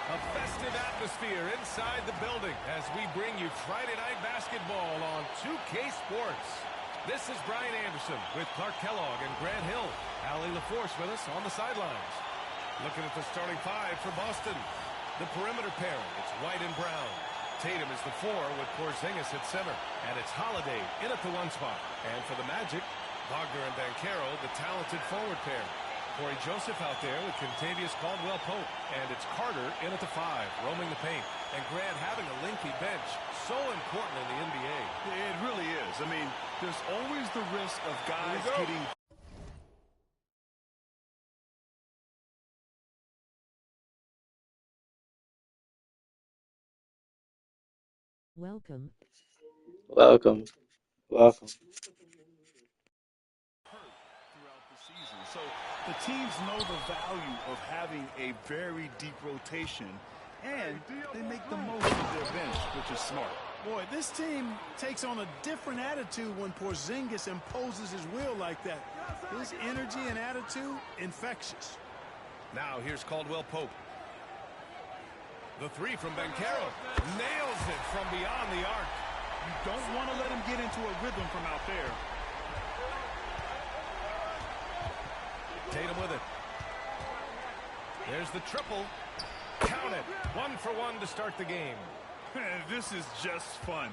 A festive atmosphere inside the building as we bring you Friday Night Basketball on 2K Sports. This is Brian Anderson with Clark Kellogg and Grant Hill. Allie LaForce with us on the sidelines. Looking at the starting five for Boston. The perimeter pairing, it's White and Brown. Tatum is the 4 with Porzingis at center. And it's Holiday in at the 1 spot. And for the Magic, Wagner and Banchero, the talented forward pair. Corey Joseph out there with Kentavious Caldwell-Pope. And it's Carter in at the 5, roaming the paint. And Grant having a lengthy bench, so important in the NBA. It really is. I mean, there's always the risk of guys getting... Welcome. Welcome. Welcome. throughout the season. So the teams know the value of having a very deep rotation, and they make the most of their bench, which is smart. Boy, this team takes on a different attitude when Porzingis imposes his will like that. His energy and attitude, infectious. Now here's Caldwell-Pope. The 3 from Banchero. Nails it from beyond the arc. You don't want to let him get into a rhythm from out there. Tatum with it. There's the triple. Count it. 1 for 1 to start the game. This is just fun.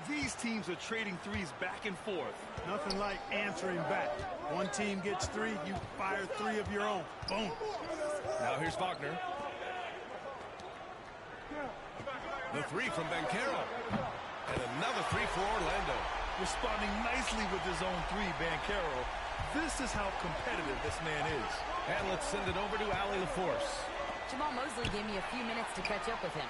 These teams are trading threes back and forth. Nothing like answering back. One team gets 3, you fire 3 of your own. Boom. Now here's Wagner. The 3 from Banchero. And another 3 for Orlando. Responding nicely with his own 3, Banchero. This is how competitive this man is. And let's send it over to Allie LaForce. Jamal Mosley gave me a few minutes to catch up with him.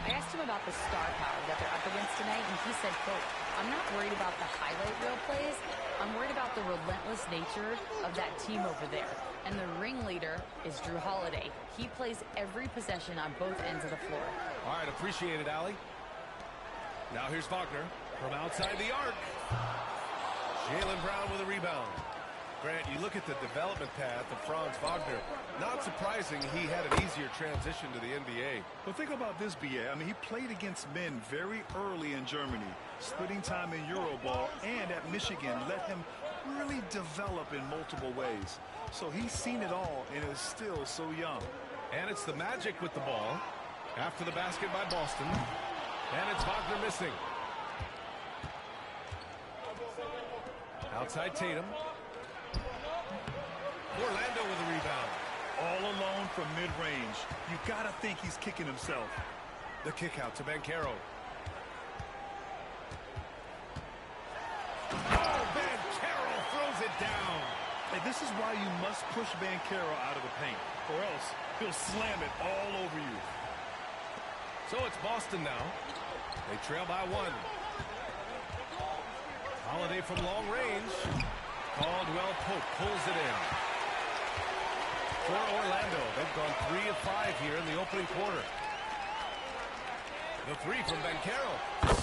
I asked him about the star power that they're up against tonight, and he said, quote, "I'm not worried about the highlight reel plays. I'm worried about the relentless nature of that team over there. And the ringleader is Jrue Holiday. He plays every possession on both ends of the floor." All right, appreciate it, Allie. Now here's Wagner from outside the arc. Jaylen Brown with a rebound. Grant, you look at the development path of Franz Wagner. Not surprising he had an easier transition to the NBA. But think about this, B.A. I mean, he played against men very early in Germany, splitting time in Euroball, and at Michigan let him really develop in multiple ways. So he's seen it all and is still so young. And it's the Magic with the ball after the basket by Boston. And it's Wagner missing. Outside Tatum. Orlando with a rebound. All alone from mid-range. You got to think he's kicking himself. The kick out to Banchero. Oh, Banchero throws it down. And this is why you must push Banchero out of the paint, or else he'll slam it all over you. So it's Boston now. They trail by 1. Holiday from long range. Caldwell-Pope pulls it in. For Orlando, they've gone 3 of 5 here in the opening quarter. The 3 from Banchero.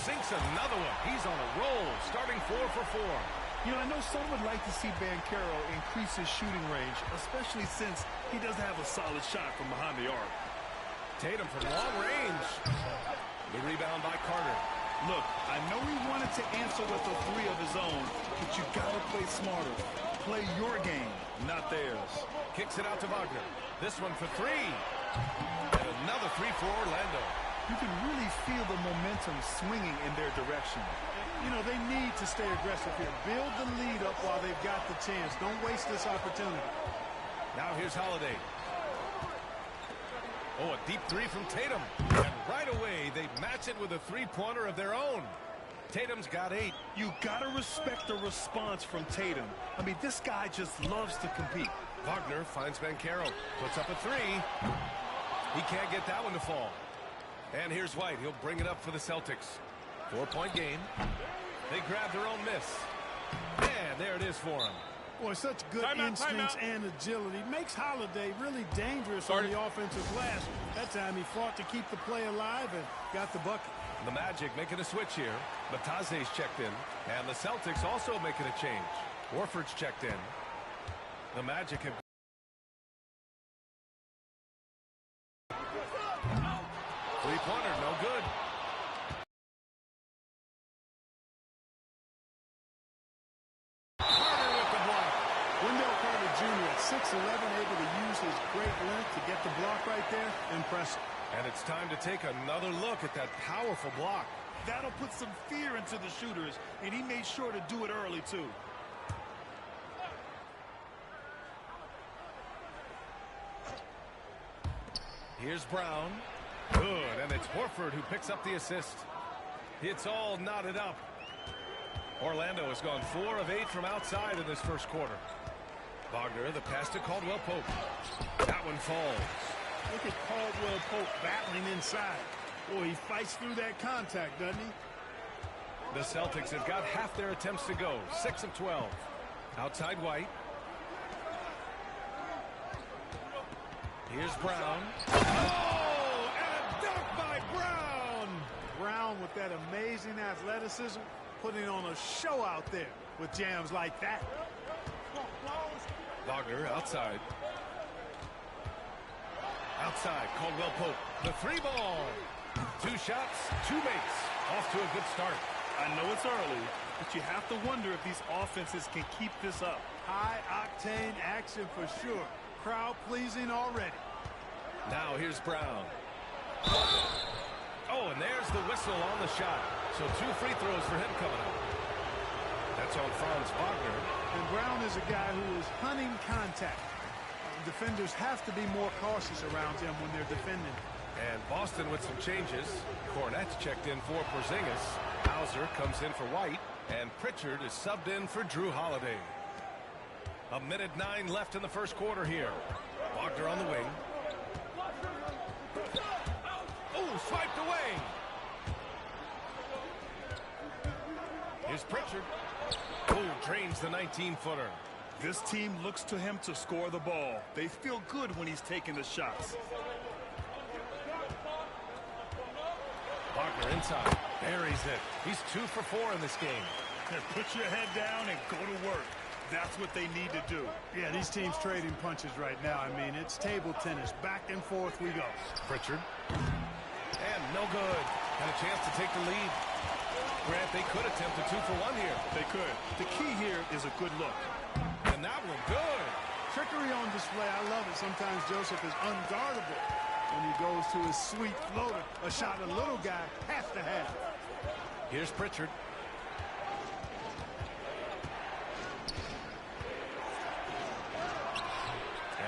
Sinks another one. He's on a roll, starting 4 for 4. You know, I know some would like to see Banchero increase his shooting range, especially since he doesn't have a solid shot from behind the arc. Tatum from long range. The rebound by Carter. Look, I know he wanted to answer with a 3 of his own, but you got to play smarter. Play your game, not theirs. Kicks it out to Wagner. This one for 3. And another 3 for Orlando. You can really feel the momentum swinging in their direction. You know, they need to stay aggressive here. Build the lead up while they've got the chance. Don't waste this opportunity. Now here's Holiday. Oh, a deep 3 from Tatum. And right away, they match it with a 3-pointer of their own. Tatum's got 8. You got to respect the response from Tatum. I mean, this guy just loves to compete. Wagner finds Banchero. Puts up a 3. He can't get that one to fall. And here's White. He'll bring it up for the Celtics. 4-point game. They grab their own miss. And there it is for him. Boy, such good instincts and agility. Makes Holiday really dangerous on the offensive glass. That time he fought to keep the play alive and got the bucket. The Magic making a switch here. Batase's checked in. And the Celtics also making a change. Warford's checked in. The Magic have... Three-pointer, no good. Carter with the block. Wendell Carter Jr. at 6'11", able to use his great length to get the block right there. Impressive. And it's time to take another look at that powerful block. That'll put some fear into the shooters, and he made sure to do it early, too. Here's Brown. Good, and it's Horford who picks up the assist. It's all knotted up. Orlando has gone 4 of 8 from outside in this first quarter. Wagner, the pass to Caldwell Pope. That one falls. Look at Caldwell Pope battling inside. Boy, he fights through that contact, doesn't he? The Celtics have got half their attempts to go. 6 of 12. Outside White. Here's Brown. Oh, and a dunk by Brown. Brown with that amazing athleticism, putting on a show out there with jams like that. Wagner outside. Outside, Caldwell Pope. The 3-ball. 2 shots, 2 makes. Off to a good start. I know it's early, but you have to wonder if these offenses can keep this up. High-octane action for sure. Crowd-pleasing already. Now here's Brown. Oh, and there's the whistle on the shot. So 2 free throws for him coming up. That's on Franz Wagner. And Brown is a guy who is hunting contact. Defenders have to be more cautious around him when they're defending. And Boston with some changes. Cornette checked in for Porzingis. Hauser comes in for White. And Pritchard is subbed in for Drew Holiday. 1:09 left in the first quarter here. Wagner on the wing. Oh, swiped away. Here's Pritchard. Oh, drains the 19-footer. This team looks to him to score the ball. They feel good when he's taking the shots. Wagner inside. Buries it. He's 2 for 4 in this game. Put your head down and go to work. That's what they need to do. Yeah, these teams trading punches right now. I mean, it's table tennis. Back and forth we go. Pritchard. And no good. Had a chance to take the lead. Grant, they could attempt a 2 for 1 here. They could. The key here is a good look. And that one good. Trickery on display. I love it. Sometimes Joseph is unguardable when he goes to his sweet floater. A shot a little guy has to have. Here's Pritchard.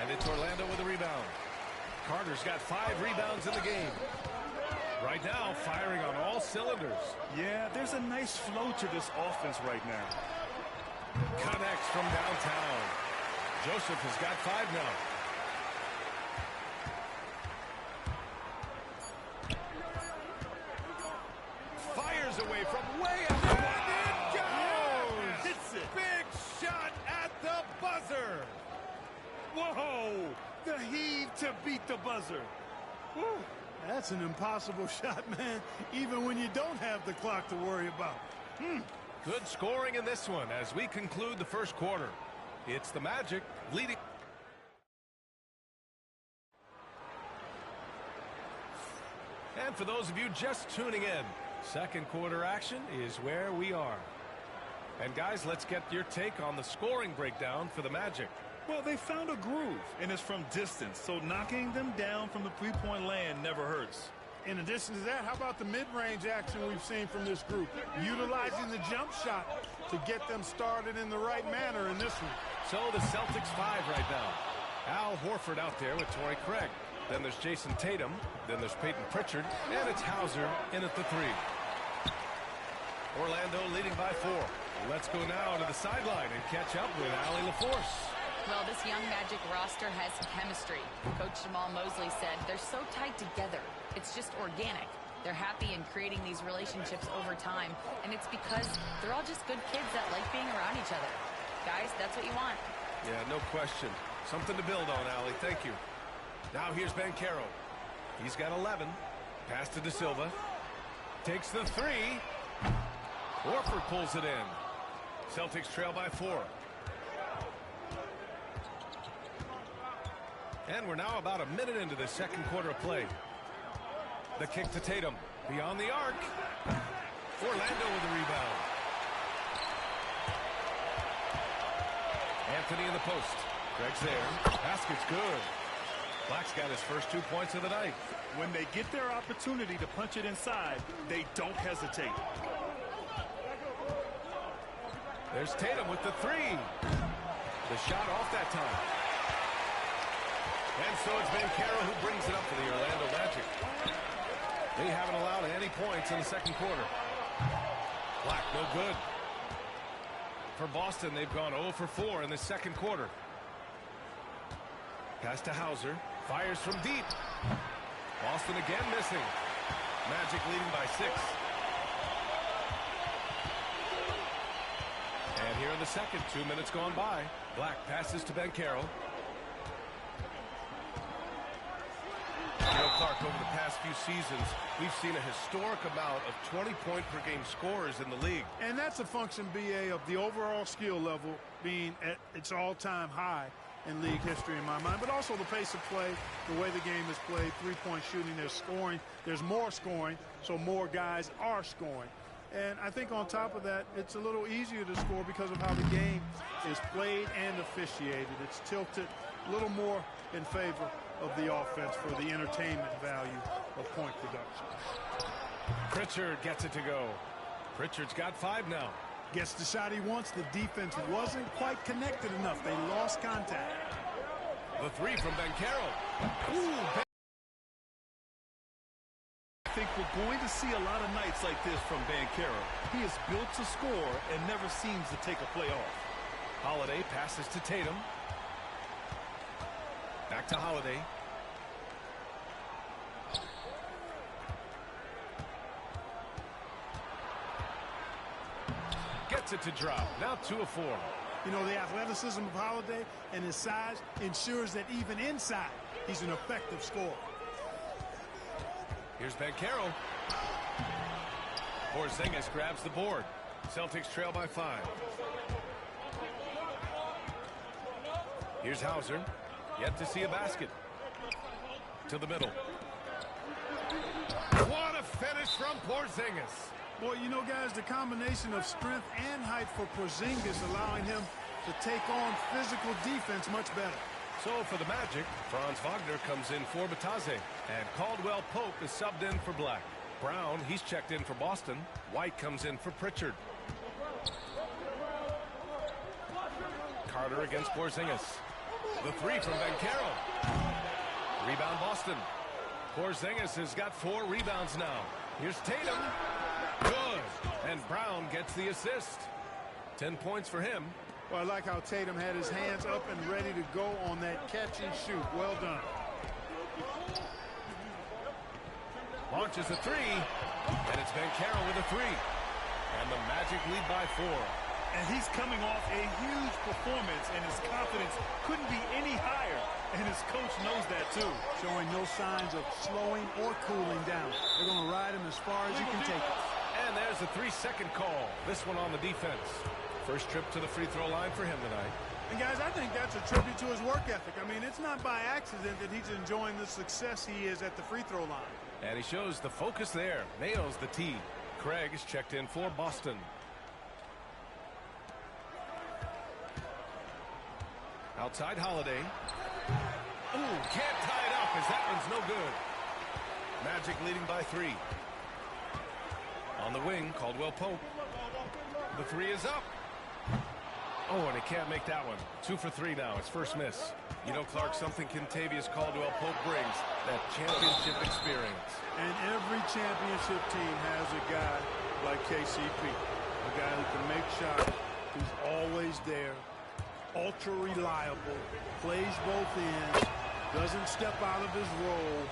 And it's Orlando with a rebound. Carter's got 5 rebounds in the game. Right now, firing on all cylinders. Yeah, there's a nice flow to this offense right now. Connects from downtown. Joseph has got 5 now. Fires away from way out. And it goes! Hits it. Big shot at the buzzer. Whoa! The heave to beat the buzzer. Whew. That's an impossible shot, man, even when you don't have the clock to worry about. Good scoring in this one as we conclude the first quarter. It's the Magic leading. And for those of you just tuning in, second quarter action is where we are. And guys, let's get your take on the scoring breakdown for the Magic. Well, they found a groove, and it's from distance, so knocking them down from the three-point land never hurts. In addition to that, how about the mid-range action we've seen from this group? Utilizing the jump shot to get them started in the right manner in this one. So the Celtics 5 right now. Al Horford out there with Torrey Craig. Then there's Jason Tatum. Then there's Peyton Pritchard. And it's Hauser in at the 3. Orlando leading by 4. Let's go now to the sideline and catch up with Allie LaForce. Well, this young Magic roster has chemistry. Coach Jamal Mosley said they're so tight together. It's just organic. They're happy in creating these relationships over time, and it's because they're all just good kids that like being around each other. Guys, that's what you want. Yeah, no question. Something to build on, Allie. Thank you. Now here's Banchero. He's got 11. Pass to De Silva. Takes the 3. Horford pulls it in. Celtics trail by 4. And we're now about a minute into the second quarter of play. The kick to Tatum. Beyond the arc. Orlando with the rebound. Anthony in the post. Craig's there. Basket's good. Black's got his first 2 points of the night. When they get their opportunity to punch it inside, they don't hesitate. There's Tatum with the three. The shot off that time. And so it's Banchero who brings it up for the Orlando Magic. They haven't allowed any points in the second quarter. Black, no good. For Boston, they've gone 0 for 4 in the second quarter. Pass to Hauser. Fires from deep. Boston again missing. Magic leading by 6. And here in the second, 2 minutes gone by. Black passes to Banchero. Clark, over the past few seasons, we've seen a historic amount of 20-point-per-game scorers in the league. And that's a function, B.A., of the overall skill level being at its all-time high in league history in my mind, but also the pace of play, the way the game is played, three-point shooting, there's scoring, there's more scoring, so more guys are scoring. And I think on top of that, it's a little easier to score because of how the game is played and officiated. It's tilted a little more in favor of the offense for the entertainment value of point production. Pritchard gets it to go. Pritchard's got 5 now. Gets the shot he wants. The defense wasn't quite connected enough. They lost contact. The three from Banchero. Ooh, I think we're going to see a lot of nights like this from Banchero. He is built to score and never seems to take a play off. Holiday passes to Tatum. Back to Holiday. Gets it to drop. Now 2 of 4. You know, the athleticism of Holiday and his size ensures that even inside, he's an effective scorer. Here's Banchero. Porzingis grabs the board. Celtics trail by 5. Here's Hauser. Yet to see a basket. To the middle. What a finish from Porzingis. Boy, you know, guys, the combination of strength and height for Porzingis allowing him to take on physical defense much better. So for the Magic, Franz Wagner comes in for Batadze, and Caldwell Pope is subbed in for Black. Brown, he's checked in for Boston. White comes in for Pritchard. Carter against Porzingis. The three from Banchero. Rebound Boston. Porzingis has got 4 rebounds now. Here's Tatum. Good. And Brown gets the assist. 10 points for him. Well, I like how Tatum had his hands up and ready to go on that catch and shoot. Well done. Launches a 3. And it's Banchero with a 3. And the Magic lead by 4. And he's coming off a huge performance, and his confidence couldn't be any higher. And his coach knows that, too. Showing no signs of slowing or cooling down. They're going to ride him as far as he can take it. And there's a 3-second call. This one on the defense. First trip to the free throw line for him tonight. And, guys, I think that's a tribute to his work ethic. I mean, it's not by accident that he's enjoying the success he is at the free throw line. And he shows the focus there. Nails the tee. Craig is checked in for Boston. Outside Holiday. Ooh, can't tie it up as that one's no good. Magic leading by 3. On the wing, Caldwell Pope. The 3 is up. Oh, and he can't make that one. 2 for 3 now. His first miss. You know, Clark, something Kentavious Caldwell Pope brings, that championship experience. And every championship team has a guy like KCP, a guy who can make shots, who's always there, ultra reliable, plays both ends, doesn't step out of his role,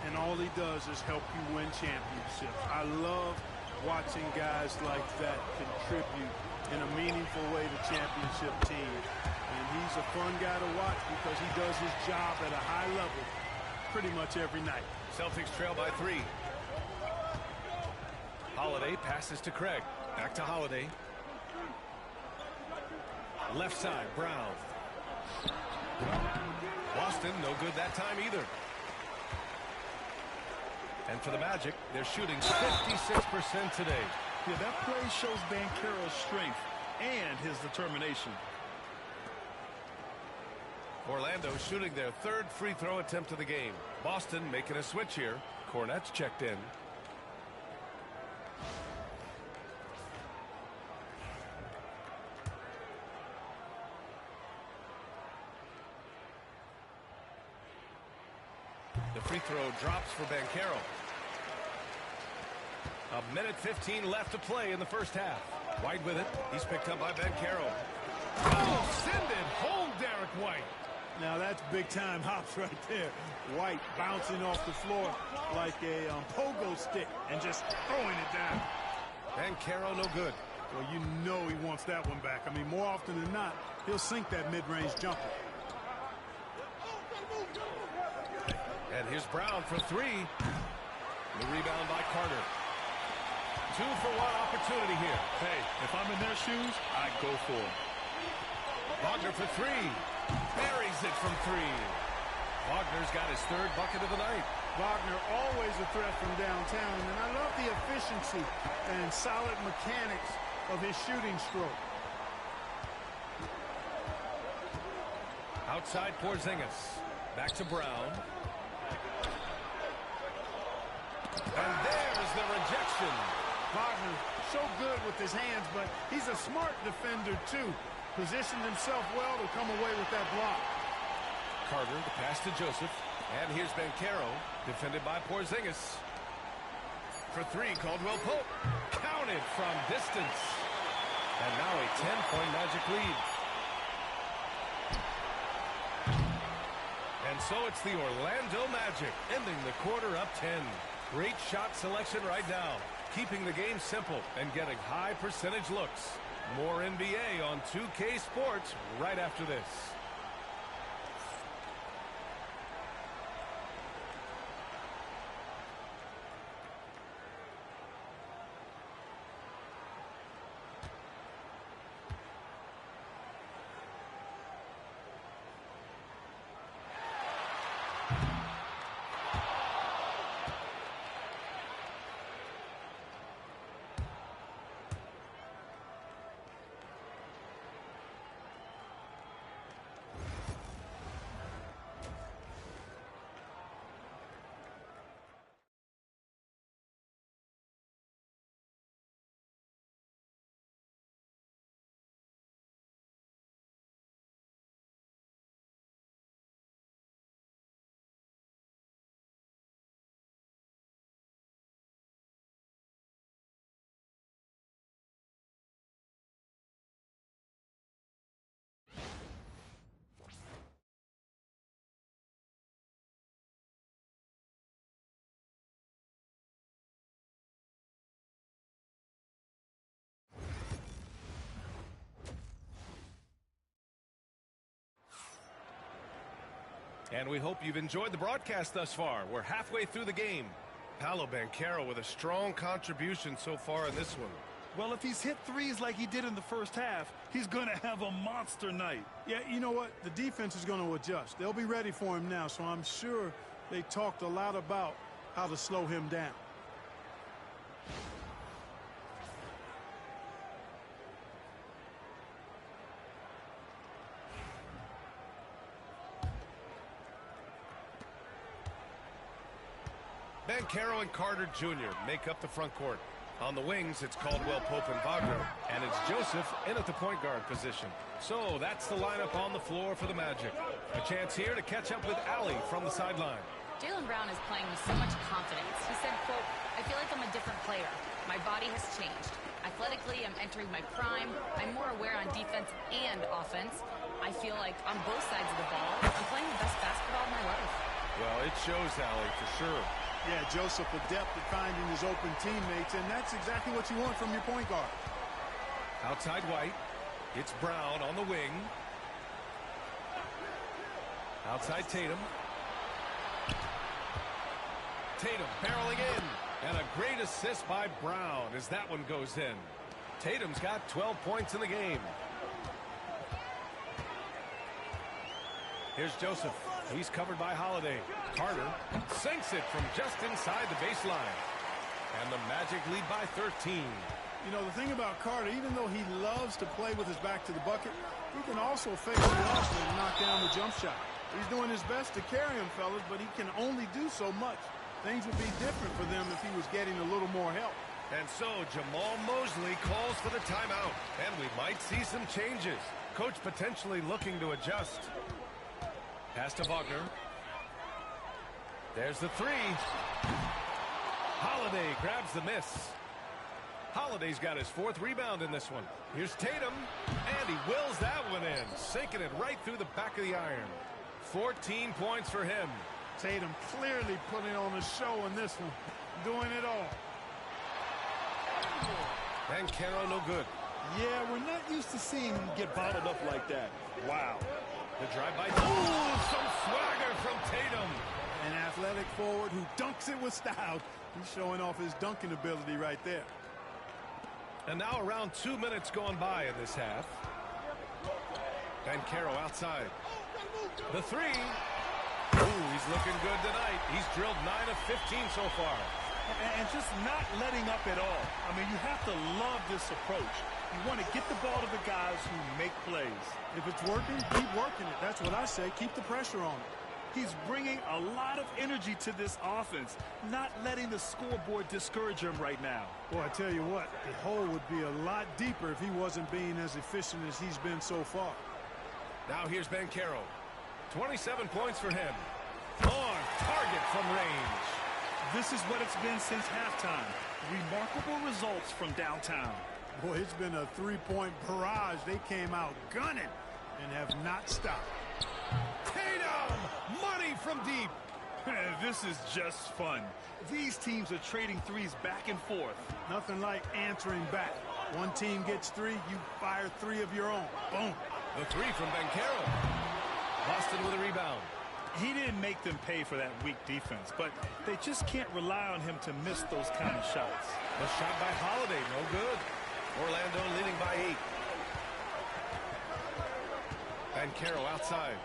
and all he does is help you win championships. I love watching guys like that contribute in a meaningful way to championship teams. And he's a fun guy to watch because he does his job at a high level pretty much every night. Celtics trail by 3. Holiday passes to Craig. Back to Holiday. Left side, Brown. Boston, no good that time either. And for the Magic, they're shooting 56% today. Yeah, that play shows Banchero's strength and his determination. Orlando shooting their third free throw attempt of the game. Boston making a switch here. Kornet's checked in. The free throw drops for Banchero. A minute 15 left to play in the first half. White with it. He's picked up by Banchero. Oh, send it home, Derek White. Now that's big-time hops right there. White bouncing off the floor like a pogo stick and just throwing it down. Banchero no good. Well, you know he wants that one back. I mean, more often than not, he'll sink that mid-range jumper. And here's Brown for three. The rebound by Carter. 2-for-1 opportunity here. Hey, if I'm in their shoes, I'd go for it. Wagner for three. Buries it from three. Wagner's got his third bucket of the night. Wagner always a threat from downtown, and I love the efficiency and solid mechanics of his shooting stroke. Outside Porzingis. Back to Brown. And there's the rejection. Wagner so good with his hands, but he's a smart defender too. Positioned himself well to come away with that block. Carter, the pass to Joseph. And here's Banchero, defended by Porzingis. For three, Caldwell Pope. Counted from distance. And now a 10-point Magic lead. And so it's the Orlando Magic, ending the quarter up 10. Great shot selection right now. Keeping the game simple and getting high percentage looks. More NBA on 2K Sports right after this. And we hope you've enjoyed the broadcast thus far. We're halfway through the game. Paolo Banchero with a strong contribution so far in this one. Well, if he's hit threes like he did in the first half, he's going to have a monster night. Yeah, you know what? The defense is going to adjust. They'll be ready for him now, so I'm sure they talked a lot about how to slow him down. Banchero and Carter Jr. make up the front court. On the wings, it's Caldwell Pope and Wagner. And it's Joseph in at the point guard position. So that's the lineup on the floor for the Magic. A chance here to catch up with Allie from the sideline. Jaylen Brown is playing with so much confidence. He said, quote, "I feel like I'm a different player. My body has changed. Athletically, I'm entering my prime. I'm more aware on defense and offense. I feel like on both sides of the ball, I'm playing the best basketball of my life." Well, it shows, Allie, for sure. Yeah, Joseph adept at finding his open teammates, and that's exactly what you want from your point guard. Outside White. It's Brown on the wing. Outside Tatum. Tatum barreling in. And a great assist by Brown as that one goes in. Tatum's got 12 points in the game. Here's Joseph. He's covered by Holiday. Carter sinks it from just inside the baseline. And the Magic lead by 13. You know, the thing about Carter, even though he loves to play with his back to the bucket, he can also face the hustle and knock down the jump shot. He's doing his best to carry him, fellas, but he can only do so much. Things would be different for them if he was getting a little more help. And so Jamal Mosley calls for the timeout. And we might see some changes. Coach potentially looking to adjust. Pass to Wagner. There's the three. Holiday grabs the miss. Holiday's got his 4th rebound in this one. Here's Tatum, and he wills that one in, sinking it right through the back of the iron. 14 points for him. Tatum clearly putting on a show in this one, doing it all. And Caro no good. Yeah, we're not used to seeing him get bottled up like that. Wow. The drive-by. Ooh, some swagger from Tatum. An athletic forward who dunks it with style. He's showing off his dunking ability right there. And now around 2 minutes gone by in this half. And Caro outside. The three. Ooh, he's looking good tonight. He's drilled 9 of 15 so far. And just not letting up at all. I mean, you have to love this approach. You want to get the ball to the guys who make plays. If it's working, keep working it. That's what I say. Keep the pressure on it. He's bringing a lot of energy to this offense, not letting the scoreboard discourage him right now. Boy, I tell you what, the hole would be a lot deeper if he wasn't being as efficient as he's been so far. Now here's Caro. 27 points for him. On target from range. This is what it's been since halftime. Remarkable results from downtown. Boy, it's been a three-point barrage. They came out gunning and have not stopped. Tatum! Money from deep. This is just fun. These teams are trading threes back and forth. Nothing like answering back. One team gets 3, you fire 3 of your own. Boom. The three from Caro. Boston with a rebound. He didn't make them pay for that weak defense, but they just can't rely on him to miss those kind of shots. The shot by Holiday, no good. Orlando leading by 8. Caro outside.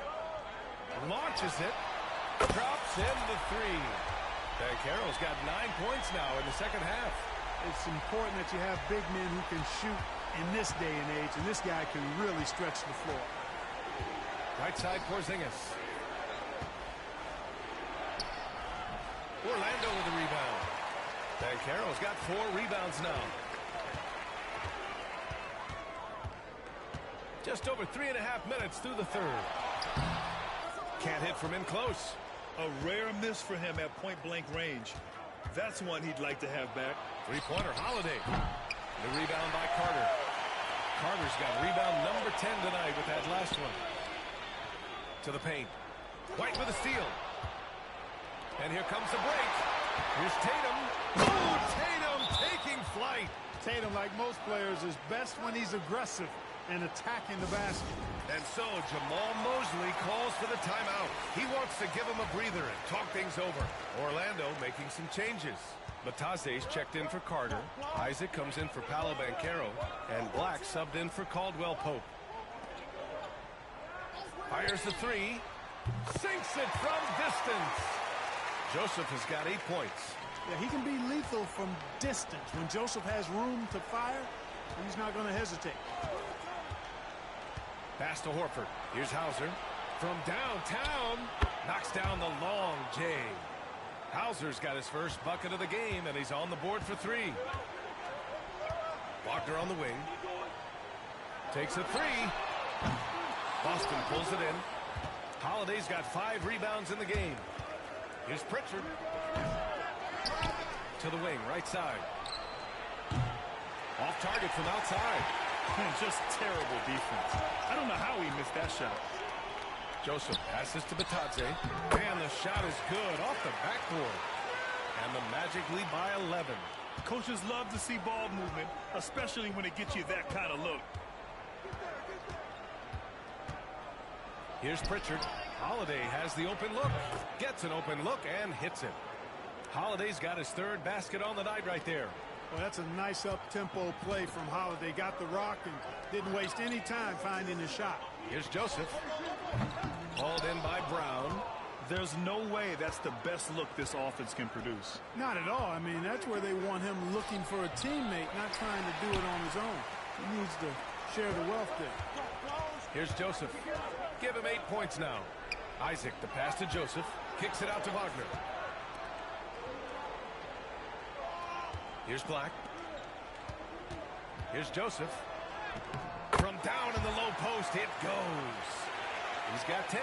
Launches it. Drops in the three. Caro's got 9 points now in the second half. It's important that you have big men who can shoot in this day and age, and this guy can really stretch the floor. Right side, Porzingis. Orlando with the rebound. Caro's got 4 rebounds now. Just over 3.5 minutes through the third. Can't hit from in close. A rare miss for him at point-blank range. That's one he'd like to have back. Three-pointer, Holiday. The rebound by Carter. Carter's got rebound number 10 tonight with that last one. To the paint. White with a steal. And here comes the break. Here's Tatum. Oh, Tatum taking flight. Tatum, like most players, is best when he's aggressive and attacking the basket. And so Jamal Mosley calls for the timeout. He wants to give him a breather and talk things over. Orlando making some changes. Batase's checked in for Carter. Isaac comes in for Paolo Banchero. And Black subbed in for Caldwell Pope. Fires the three. Sinks it from distance. Joseph has got 8 points. Yeah, he can be lethal from distance. When Joseph has room to fire, he's not going to hesitate. Pass to Horford. Here's Hauser. From downtown. Knocks down the long J. Hauser's got his first bucket of the game, and he's on the board for 3. Wagner on the wing. Takes a 3. Boston pulls it in. Holiday's got 5 rebounds in the game. Here's Pritchard. To the wing, right side. Off target from outside. Just terrible defense. I don't know how he missed that shot. Joseph passes to Batadze. And the shot is good off the backboard. And the Magic lead by 11. Coaches love to see ball movement, especially when it gets you that kind of look. Here's Pritchard. Holiday has the open look. Gets an open look and hits it. Holiday's got his 3rd basket on the night right there. Well, that's a nice up-tempo play from Holiday. Got the rock and didn't waste any time finding the shot. Here's Joseph. Hauled in by Brown. There's no way that's the best look this offense can produce. Not at all. I mean, that's where they want him looking for a teammate, not trying to do it on his own. He needs to share the wealth there. Here's Joseph. Give him 8 points now. Isaac, the pass to Joseph. Kicks it out to Wagner. Here's Black. Here's Joseph. From down in the low post, it goes. He's got 10.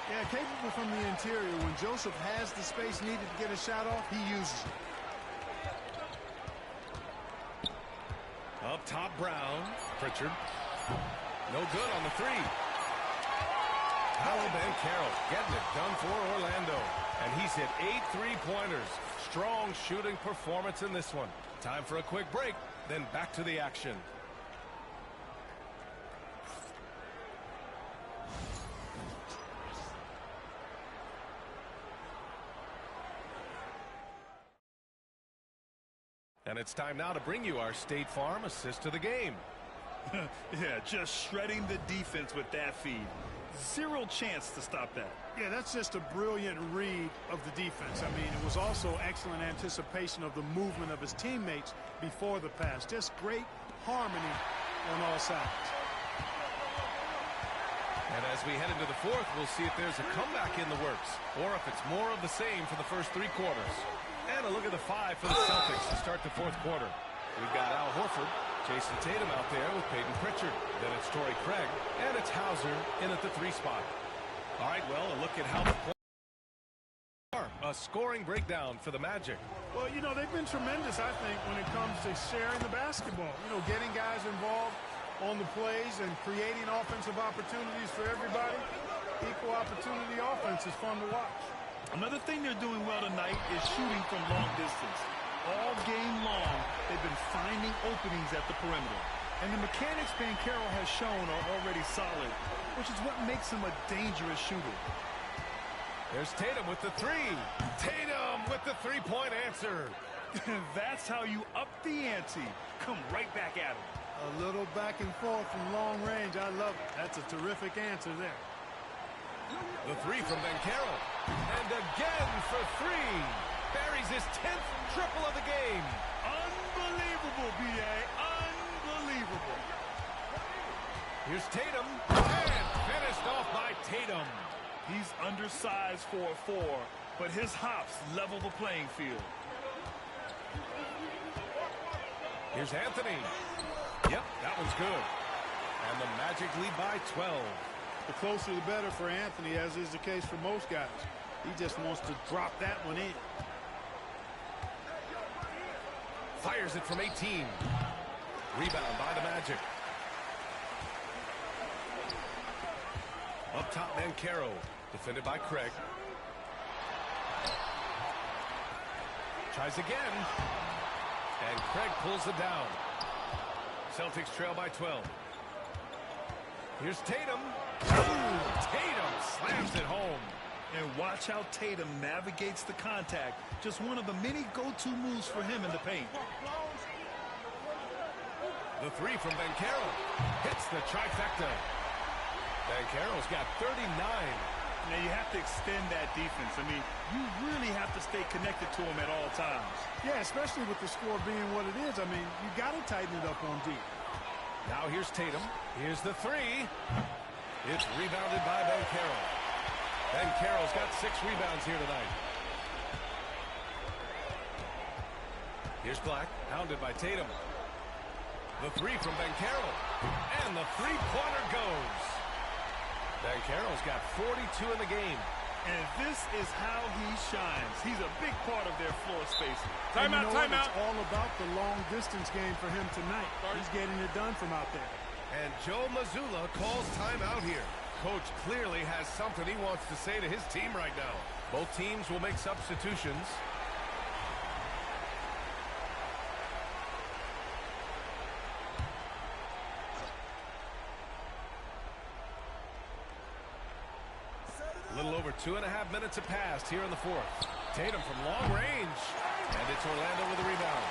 Yeah, capable from the interior. When Joseph has the space needed to get a shot off, he uses it. Up top, Brown. Pritchard. No good on the three. Powell Banchero getting it done for Orlando. And he's hit 8 3-pointers. Strong shooting performance in this one. Time for a quick break, then back to the action. And it's time now to bring you our State Farm assist to the game. Yeah, just shredding the defense with that feed. Zero chance to stop that. Yeah, that's just a brilliant read of the defense. I mean, it was also excellent anticipation of the movement of his teammates before the pass. Just great harmony on all sides. And as we head into the fourth, we'll see if there's a comeback in the works or if it's more of the same for the first 3 quarters. And a look at the 5 for the Celtics to start the fourth quarter. We've got Al Horford, Jason Tatum out there with Peyton Pritchard. Then it's Torrey Craig, and it's Hauser in at the 3 spot. All right, well, a look at how the a scoring breakdown for the Magic. Well, you know, they've been tremendous, I think, when it comes to sharing the basketball. You know, getting guys involved on the plays and creating offensive opportunities for everybody. Equal opportunity offense is fun to watch. Another thing they're doing well tonight is shooting from long distance. All game long, they've been finding openings at the perimeter. And the mechanics Banchero has shown are already solid, which is what makes him a dangerous shooter. There's Tatum with the 3. Tatum with the 3-point answer. That's how you up the ante. Come right back at him. A little back and forth from long range. I love it. That's a terrific answer there. The 3 from Banchero. And again for 3. Buries his 10th triple of the game. Unbelievable, B.A. Unbelievable. Here's Tatum. And finished off by Tatum. He's undersized for a 4, but his hops level the playing field. Here's Anthony. Yep, that one's good. And the Magic lead by 12. The closer the better for Anthony, as is the case for most guys. He just wants to drop that one in. Fires it from 18. Rebound by the Magic. Up top, Banchero. Defended by Craig. Tries again. And Craig pulls it down. Celtics trail by 12. Here's Tatum. Ooh, Tatum slams it home. And watch how Tatum navigates the contact. Just one of the many go-to moves for him in the paint. The 3 from Banchero. Hits the trifecta. Banchero's got 39. Now you have to extend that defense. I mean, you really have to stay connected to him at all times. Yeah, especially with the score being what it is. I mean, you got to tighten it up on D. Now here's Tatum. Here's the 3. It's rebounded by Banchero. Banchero's got 6 rebounds here tonight. Here's Black, hounded by Tatum. The 3 from Banchero. And the 3-pointer goes. Banchero's got 42 in the game. And this is how he shines. He's a big part of their floor spacing. Timeout, timeout. It's all about the long distance game for him tonight. He's getting it done from out there. And Joe Mazzulla calls timeout here. Coach clearly has something he wants to say to his team right now. Both teams will make substitutions. A little over 2.5 minutes have passed here in the fourth. Tatum from long range. And it's Orlando with a rebound.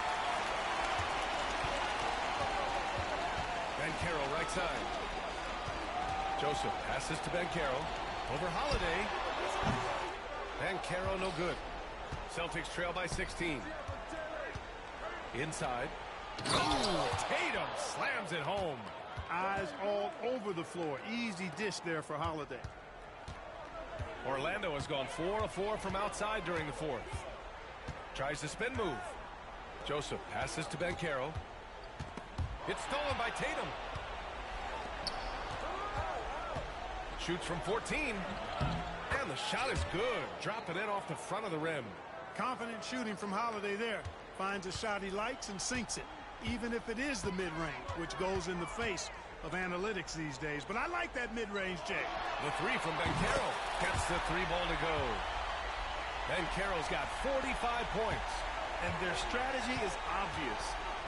Banchero right side. Joseph passes to Banchero. Over Holiday. Banchero no good. Celtics trail by 16. Inside. Ooh, Tatum slams it home. Eyes all over the floor. Easy dish there for Holiday. Orlando has gone 4 of 4 from outside during the fourth. Tries the spin move. Joseph passes to Banchero. It's stolen by Tatum. Shoots from 14. And the shot is good. Dropping it off the front of the rim. Confident shooting from Holiday there. Finds a shot he likes and sinks it, even if it is the mid-range, which goes in the face of analytics these days. But I like that mid-range, Jay. The three from Banchero. Gets the three ball to go. Banchero's got 45 points. And their strategy is obvious.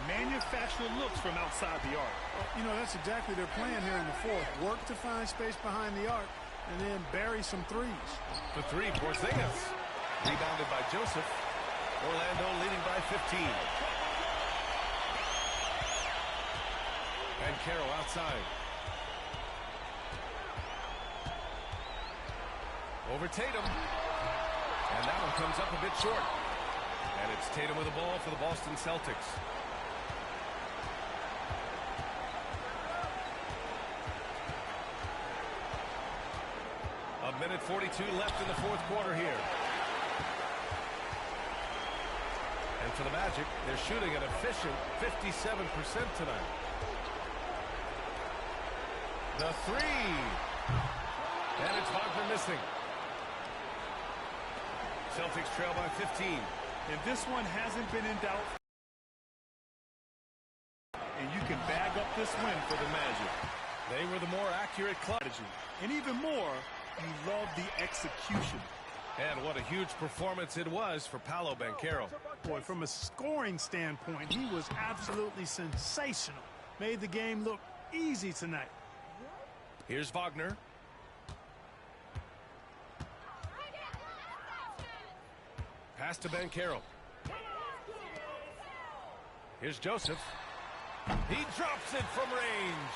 Manufacture looks from outside the arc. Well, you know, that's exactly their plan here in the fourth. Work to find space behind the arc and then bury some threes. The three, Porzingis. Rebounded by Joseph. Orlando leading by 15. Banchero outside. Over Tatum. And that one comes up a bit short. And it's Tatum with the ball for the Boston Celtics. A minute 42 left in the fourth quarter here. And for the Magic, they're shooting an efficient 57% tonight. The three. And it's Wagner missing. Celtics trail by 15. And this one hasn't been in doubt. And you can bag up this win for the Magic. They were the more accurate clutch. And even more, you love the execution. And what a huge performance it was for Paolo Banchero. Boy, from a scoring standpoint, he was absolutely sensational. Made the game look easy tonight. Here's Wagner. Pass to Banchero. Here's Joseph. He drops it from range.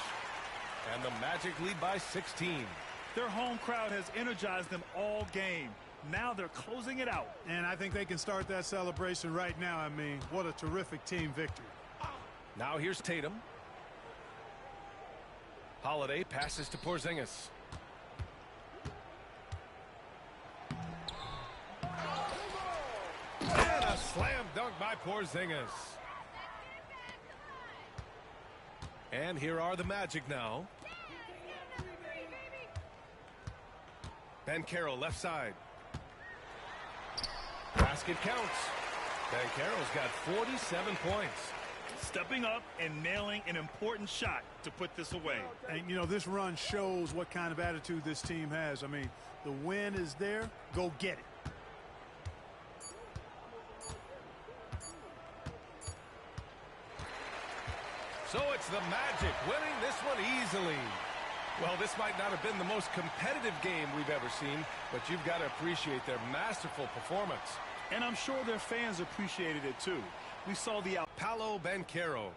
And the Magic lead by 16. Their home crowd has energized them all game. Now they're closing it out. And I think they can start that celebration right now. I mean, what a terrific team victory. Now here's Tatum. Holiday passes to Porzingis. And a slam dunk by Porzingis. And here are the Magic now. Banchero left side. Basket counts. Banchero's got 47 points. Stepping up and nailing an important shot to put this away. And, you know, this run shows what kind of attitude this team has. I mean, the win is there. Go get it. So it's the Magic winning this one easily. Well, this might not have been the most competitive game we've ever seen, but you've got to appreciate their masterful performance. And I'm sure their fans appreciated it too. We saw the Paolo Banchero.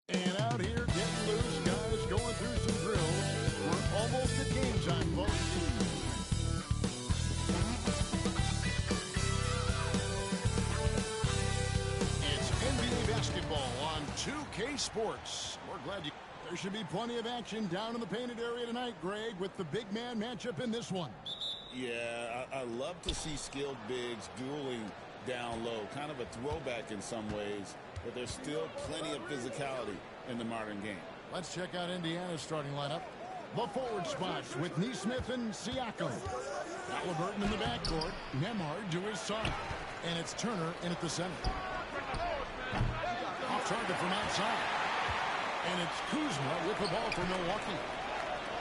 And out here getting loose, guys going through some drills. We're almost at game time, folks. It's NBA basketball on 2K Sports. We're glad you... There should be plenty of action down in the painted area tonight, Greg, with the big man matchup in this one. Yeah, I love to see skilled bigs dueling down low. Kind of a throwback in some ways, but there's still plenty of physicality in the modern game. Let's check out Indiana's starting lineup. The forward spots with Neesmith and Siakam. Halliburton in the backcourt. Nembhard to his side. And it's Turner in at the center. Off target from outside. And it's Kuzma with the ball for Milwaukee.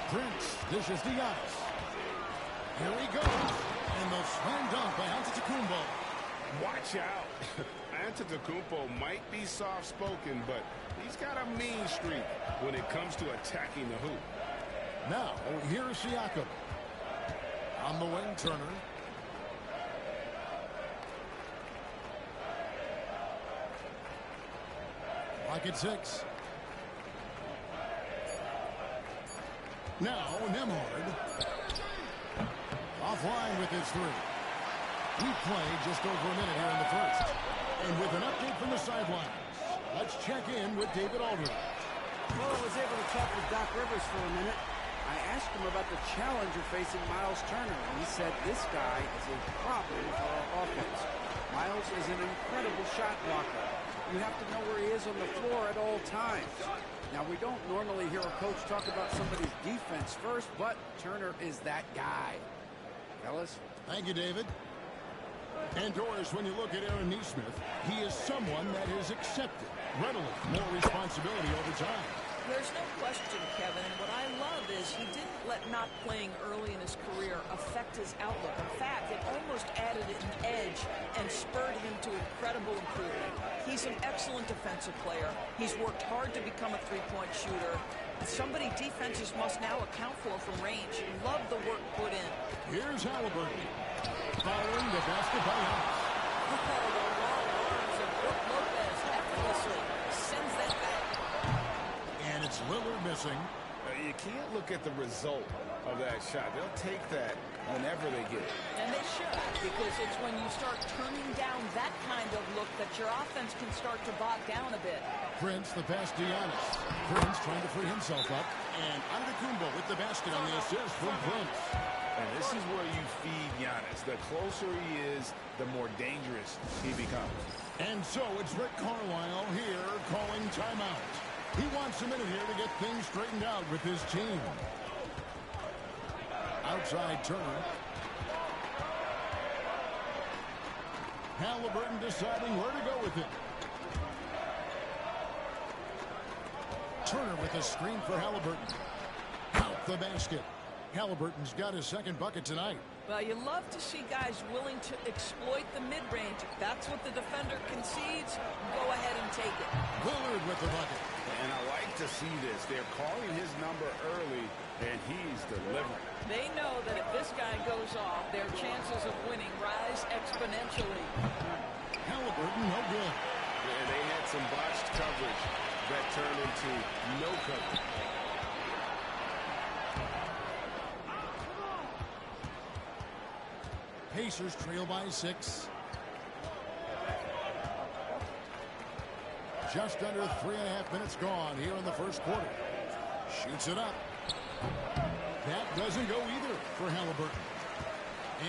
Prince dishes to Giannis. Here he goes. And the slam dunk by Antetokounmpo. Watch out. Antetokounmpo might be soft-spoken, but he's got a mean streak when it comes to attacking the hoop. Now, here's Siakam. On the wing, Turner. Lock at 6. Now, Nembhard. Offline with his 3. We played just over a minute here in the first. And with an update from the sidelines, let's check in with David Aldridge. Well, I was able to talk with Doc Rivers for a minute. I asked him about the challenger facing Miles Turner, and he said this guy is a problem for our offense. Miles is an incredible shot blocker. You have to know where he is on the floor at all times. Now, we don't normally hear a coach talk about somebody's defense first, but Turner is that guy. Fellas? Thank you, David. And Doris, when you look at Aaron Neesmith, he is someone that is accepted readily, more responsibility over time. There's no question, Kevin. What I love is he didn't let not playing early in his career affect his outlook. In fact, it almost added an edge and spurred him to incredible improvement. He's an excellent defensive player. He's worked hard to become a three-point shooter. Somebody defenses must now account for from range. Love the work put in. Here's Halliburton. Following the basket by Giannis. The long arms of Brook Lopez effortlessly sends that back. And it's Lillard missing. You can't look at the result of that shot. They'll take that whenever they get it. And they should, because it's when you start turning down that kind of look that your offense can start to bog down a bit. Prince, the pass to Giannis. Prince trying to free himself up. And Antetokounmpo with the basket on the assist from Prince. And this is where you feed Giannis. The closer he is, the more dangerous he becomes. And so it's Rick Carlisle here calling timeout. He wants a minute here to get things straightened out with his team. Outside Turner. Halliburton deciding where to go with it. Turner with a screen for Halliburton. Out the basket. Halliburton's got his second bucket tonight. Well, you love to see guys willing to exploit the mid-range. If that's what the defender concedes, go ahead and take it. Lillard with the bucket. And I like to see this. They're calling his number early, and he's delivering. They know that if this guy goes off, their chances of winning rise exponentially. Halliburton, no good. And they had some botched coverage that turned into no coverage. Pacers trail by 6. Just under 3.5 minutes gone here in the first quarter. Shoots it up. That doesn't go either for Halliburton.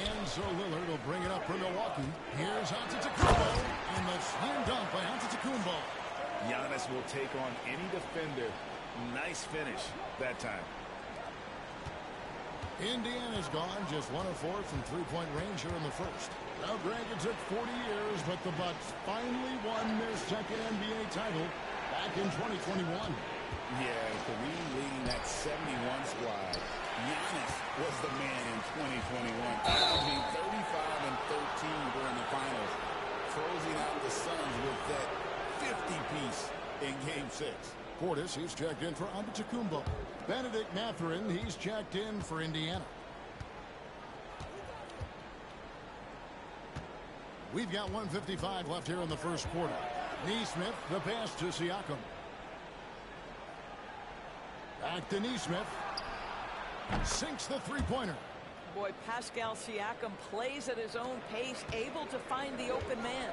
And so Lillard will bring it up for Milwaukee. Here's Antetokounmpo. And the slam dunk by Antetokounmpo. Giannis will take on any defender. Nice finish that time. Indiana's gone just 1 of 4 from three-point range here in the first. Now, Greg, it took 40 years, but the Bucks finally won their second NBA title back in 2021. Yeah, Kareem leading that 71 squad. Giannis was the man in 2021, averaging 35 and 13 during the finals, closing out the Suns with that 50-piece in Game 6. Portis, he's checked in for Antetokounmpo. Benedict Mathurin, he's checked in for Indiana. We've got 1:55 left here in the first quarter. Nesmith, the pass to Siakam. Back to Nesmith. Sinks the three-pointer. Boy, Pascal Siakam plays at his own pace, able to find the open man.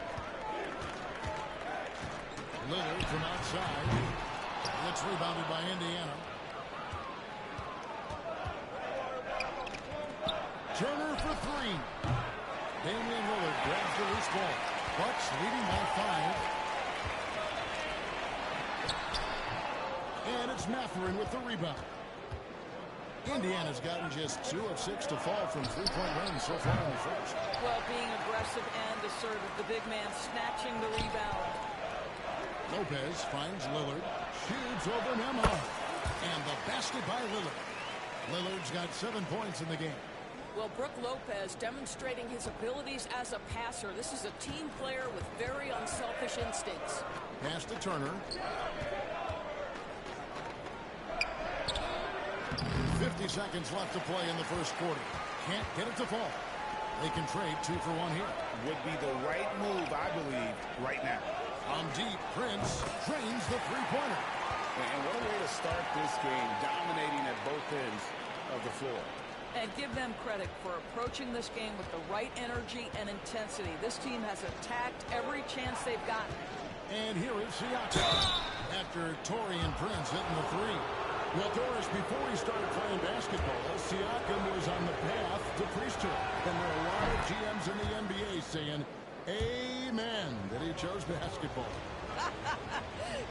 Lillard from outside. It's rebounded by Indiana. Turner for three. Damian Lillard grabs the loose ball. Bucks leading by 5. And it's Mathurin with the rebound. Indiana's gotten just 2 of 6 to fall from three-point range so far in the first. Well, being aggressive and assertive, the big man snatching the rebound. Lopez finds Lillard. Shoots over Nembhard. And the basket by Lillard. Lillard's got 7 points in the game. Well, Brook Lopez demonstrating his abilities as a passer. This is a team player with very unselfish instincts. Pass to Turner. 50 seconds left to play in the first quarter. Can't get it to fall. They can trade 2 for 1 here. Would be the right move, I believe, right now. On deep, Prince drains the three-pointer. And what a way to start this game, dominating at both ends of the floor. And give them credit for approaching this game with the right energy and intensity. This team has attacked every chance they've gotten. And here is Siakam. After Taurean Prince hitting the three. Well, Doris, before he started playing basketball, Siakam was on the path to priesthood. And there are a lot of GMs in the NBA saying, amen, that he chose basketball.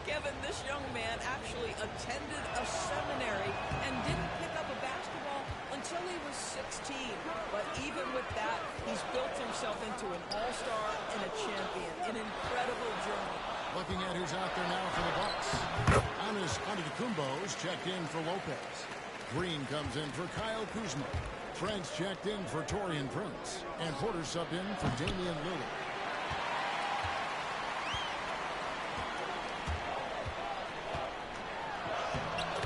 Kevin, this young man actually attended a seminary and didn't pick up a basketball until he was 16. But even with that, he's built himself into an all-star and a champion. An incredible journey. Looking at who's out there now for the Bucks. Giannis Antetokounmpo's checked in for Lopez. Green comes in for Kyle Kuzma. Trent's checked in for Taurean Prince. And Porter subbed in for Damian Lillard.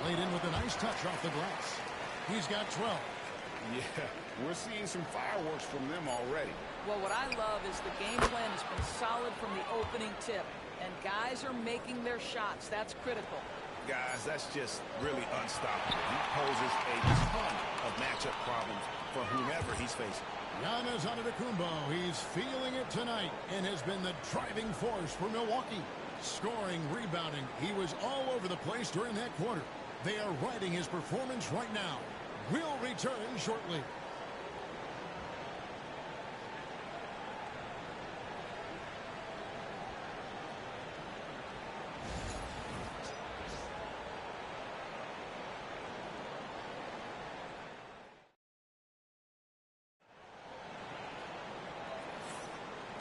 Laid in with a nice touch off the glass. He's got 12. Yeah, we're seeing some fireworks from them already. Well, what I love is the game plan has been solid from the opening tip. And guys are making their shots. That's critical. Guys, that's just really unstoppable. He poses a ton of matchup problems for whomever he's facing. Giannis Antetokounmpo, he's feeling it tonight and has been the driving force for Milwaukee. Scoring, rebounding, he was all over the place during that quarter. They are riding his performance right now. We'll return shortly.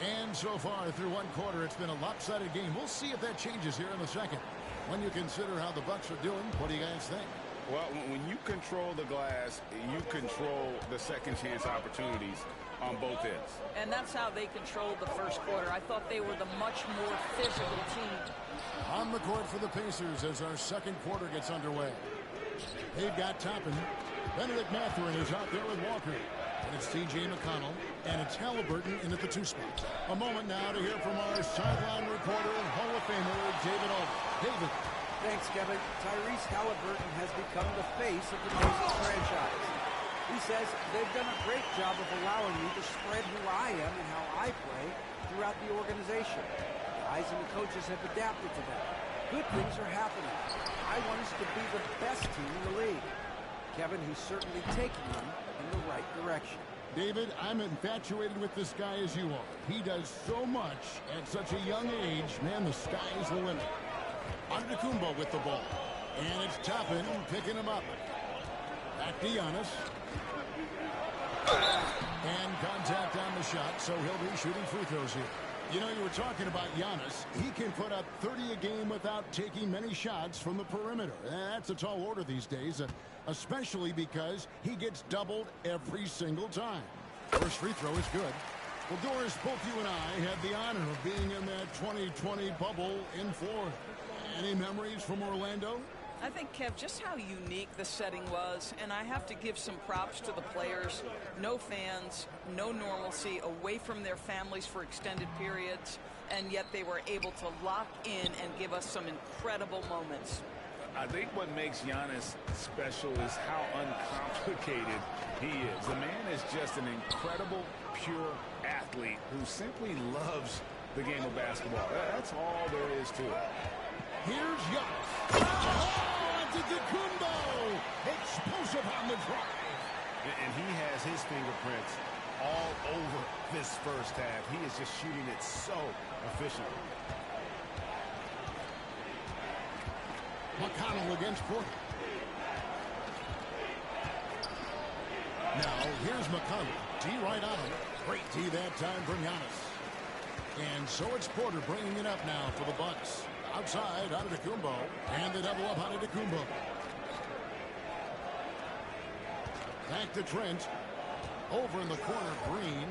And so far through one quarter, it's been a lopsided game. We'll see if that changes here in the second. When you consider how the Bucks are doing, what do you guys think? Well, when you control the glass, you control the second chance opportunities on both ends. And that's how they controlled the first quarter. I thought they were the much more physical team. On the court for the Pacers as our second quarter gets underway. They've got Toppin. Benedict Mathurin is out there with Walker. And it's T.J. McConnell, and it's Halliburton in at the 2 spot. A moment now to hear from our sideline reporter, Hall of Famer David Aldridge. David. Thanks, Kevin. Tyrese Halliburton has become the face of the Pacers franchise. He says they've done a great job of allowing me to spread who I am and how I play throughout the organization. Guys and the coaches have adapted to that. Good things are happening. I want us to be the best team in the league. Kevin, he's certainly taking them in the right direction. David, I'm infatuated with this guy as you are. He does so much at such a young age. Man, the sky's the limit. Antetokounmpo with the ball. And it's Toppin picking him up. Back to Giannis. And contact on the shot, so he'll be shooting free throws here. You know, you were talking about Giannis. He can put up 30 a game without taking many shots from the perimeter. That's a tall order these days, especially because he gets doubled every single time. First free throw is good. Well, Doris, both you and I had the honor of being in that 2020 bubble in Florida. Any memories from Orlando? I think, Kev, just how unique the setting was, and I have to give some props to the players. No fans, no normalcy, away from their families for extended periods, and yet they were able to lock in and give us some incredible moments. I think what makes Giannis special is how uncomplicated he is. The man is just an incredible, pure athlete who simply loves the game of basketball. That's all there is to it. Here's Giannis. Oh, Antetokounmpo! Explosive on the drive. And he has his fingerprints all over this first half. He is just shooting it so efficiently. McConnell against Porter. Now, here's McConnell. D right on him. Great D that time from Giannis. And so it's Porter bringing it up now for the Bucks. Outside, Antetokounmpo. And the double up Antetokounmpo. Back to Trent. Over in the corner, Green.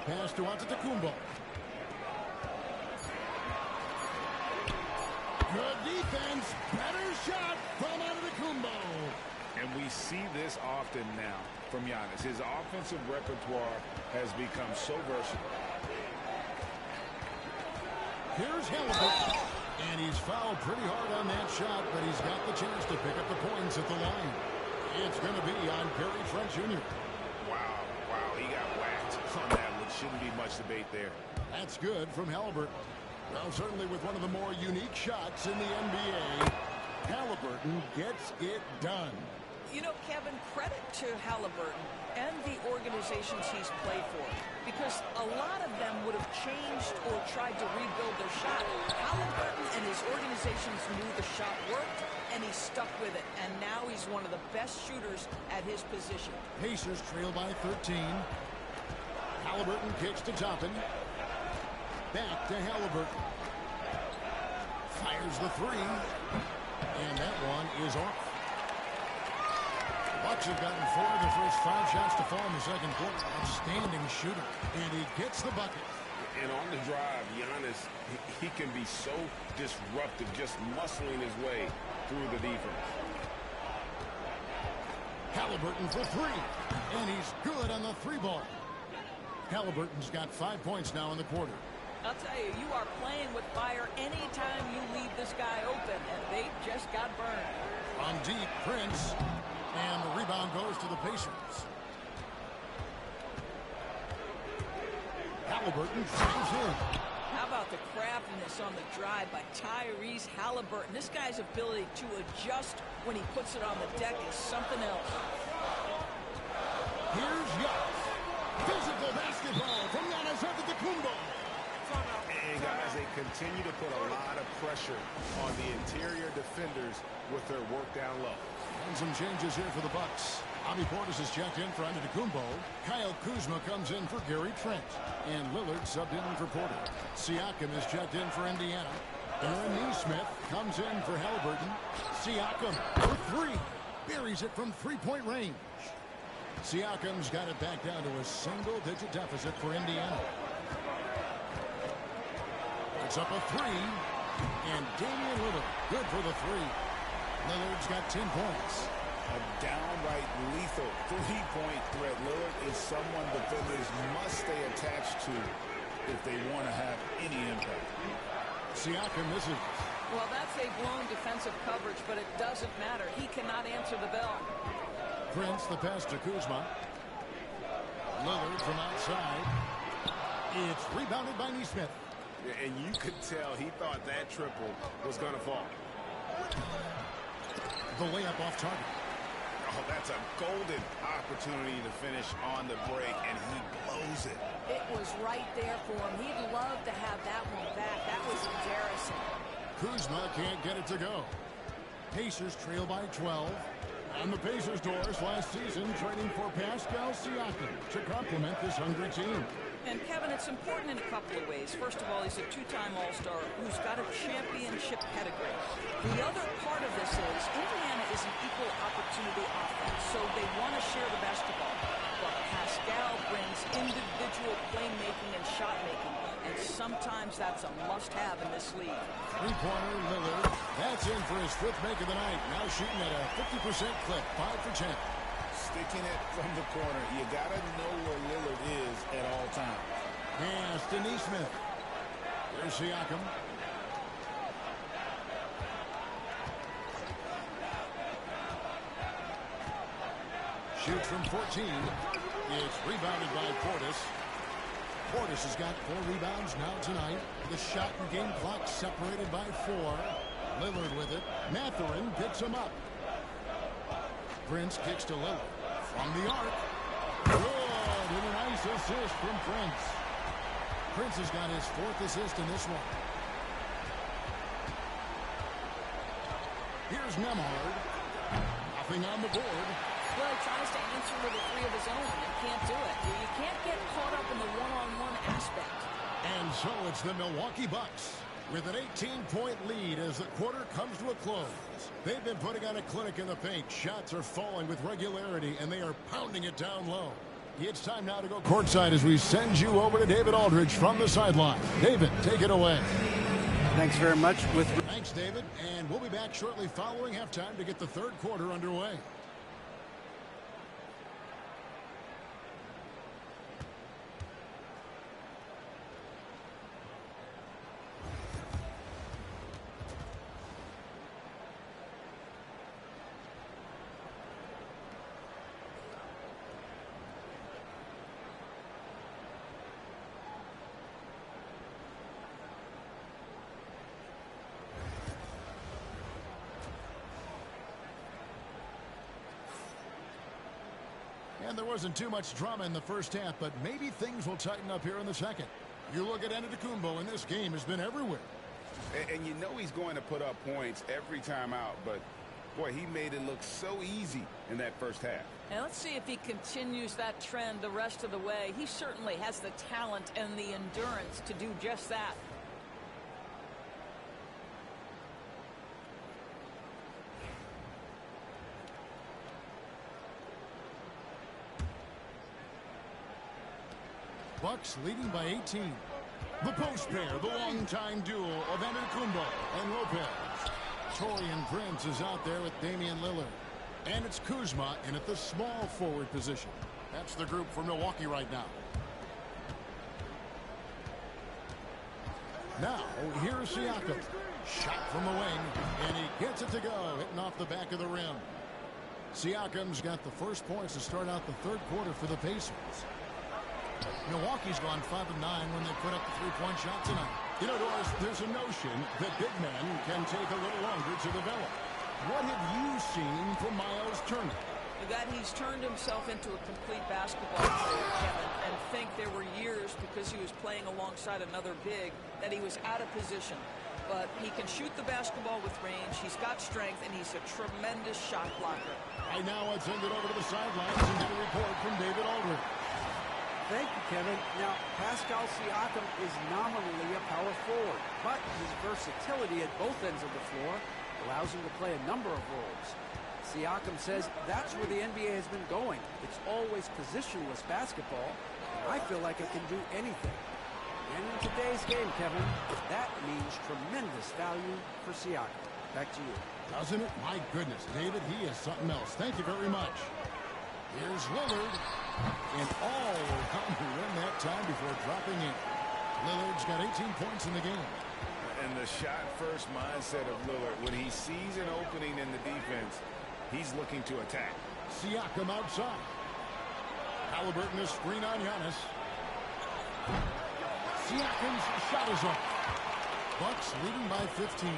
Pass to Antetokounmpo. Good defense. Better shot from Antetokounmpo. And we see this often now from Giannis. His offensive repertoire has become so versatile. Here's Halliburton. And he's fouled pretty hard on that shot, but he's got the chance to pick up the points at the line. It's going to be on Gary Trent Jr. Wow, he got whacked on that one. Shouldn't be much debate there. That's good from Halliburton. Well, certainly with one of the more unique shots in the NBA, Halliburton gets it done. You know, Kevin, credit to Halliburton and the organizations he's played for, because a lot of them would have changed or tried to rebuild their shot. Halliburton and his organizations knew the shot worked, and he stuck with it. And now he's one of the best shooters at his position. Pacers trail by 13. Halliburton kicks to Toppin. Back to Halliburton. Fires the three. And that one is off. Bucks have gotten 4 of the first 5 shots to fall in the second quarter. Outstanding shooter. And he gets the bucket. And on the drive, Giannis, he can be so disruptive, just muscling his way through the defense. Halliburton for 3. And he's good on the 3-ball. Halliburton's got 5 points now in the quarter. I'll tell you, you are playing with fire anytime you leave this guy open, and they just got burned. On deep, Prince. And the rebound goes to the Pacers. Halliburton drives in. How about the craftiness on the drive by Tyrese Halliburton? This guy's ability to adjust when he puts it on the deck is something else. Here's Giannis. Physical basketball from Giannis Antetokounmpo. And guys, they continue to put a lot of pressure on the interior defenders with their work down low. And some changes here for the Bucks. Bobby Portis is checked in for Antetokounmpo. Kyle Kuzma comes in for Gary Trent. And Lillard subbed in for Porter. Siakam is checked in for Indiana. Aaron Nesmith comes in for Halliburton. Siakam for 3. Buries it from 3-point range. Siakam's got it back down to a single-digit deficit for Indiana. It's up a 3. And Damian Lillard, good for the 3. Lillard's got 10 points. A downright lethal three-point threat. Lillard is someone defenders must stay attached to if they want to have any impact. Siakam misses. Well, that's a blown defensive coverage, but it doesn't matter. He cannot answer the bell. Prince, the pass to Kuzma. Lillard from outside. It's rebounded by Nesmith. And you could tell he thought that triple was going to fall. The layup off target. Oh, that's a golden opportunity to finish on the break, and he blows it. It was right there for him. He'd love to have that one back. That was embarrassing. Kuzma can't get it to go. Pacers trail by 12. On the Pacers' doors last season, trading for Pascal Siakam to complement this hungry team. And, Kevin, it's important in a couple of ways. First of all, he's a two-time All-Star who's got a championship pedigree. The other part of this is Indiana is an equal opportunity offense, so they want to share the basketball. But Pascal brings individual playmaking and shot making, and sometimes that's a must-have in this league. Three-pointer, Lillard. That's in for his 5th make of the night. Now shooting at a 50% clip, 5 for 10. Sticking it from the corner. You got to know where Lillard is at all times. Pass to Neesmith. There's Siakam. Shoots from 14. It's rebounded by Portis. Portis has got 4 rebounds now tonight. The shot and game clock separated by 4. Lillard with it. Mathurin picks him up. Prince kicks to Lillard. From the arc. Good. And a nice assist from Prince. Prince has got his 4th assist in this one. Here's Nembhard. Nothing on the board. Well, he tries to answer with a 3 of his own and can't do it. You can't get caught up in the one-on-one aspect. And so it's the Milwaukee Bucks with an 18-point lead as the quarter comes to a close. They've been putting on a clinic in the paint. Shots are falling with regularity, and they are pounding it down low. It's time now to go courtside as we send you over to David Aldridge from the sideline. David, take it away. Thanks very much. Thanks, David. And we'll be back shortly following halftime to get the 3rd quarter underway. And there wasn't too much drama in the first half, but maybe things will tighten up here in the second. You look at Antetokounmpo, and this game has been everywhere. And you know he's going to put up points every time out, but, boy, he made it look so easy in that first half. And let's see if he continues that trend the rest of the way. He certainly has the talent and the endurance to do just that. Bucks leading by 18. The post pair, the longtime duo of Antetokounmpo and Lopez. Taurean Prince is out there with Damian Lillard. And it's Kuzma in at the small forward position. That's the group for Milwaukee right now. Now, here's Siakam. Shot from the wing, and he gets it to go, hitting off the back of the rim. Siakam's got the first points to start out the 3rd quarter for the Pacers. Milwaukee's gone 5 of 9 when they put up the 3-point shot tonight. You know, Doris, there's a notion that big men can take a little longer to develop. What have you seen from Miles Turner? That he's turned himself into a complete basketball player, Kevin, and think there were years because he was playing alongside another big that he was out of position. But he can shoot the basketball with range, he's got strength, and he's a tremendous shot blocker. Right now, let's send it over to the sidelines and get a report from David Aldridge. Thank you, Kevin. Now, Pascal Siakam is nominally a power forward, but his versatility at both ends of the floor allows him to play a number of roles. Siakam says that's where the NBA has been going. It's always positionless basketball, and I feel like I can do anything. And in today's game, Kevin, that means tremendous value for Siakam. Back to you. Doesn't it? My goodness, David, he is something else. Thank you very much. Here's Lillard. And all around to win that time before dropping in. Lillard's got 18 points in the game. And the shot-first mindset of Lillard, when he sees an opening in the defense, he's looking to attack. Siakam outside. Halliburton a screen on Giannis. Siakam's shot is off. Bucks leading by 15.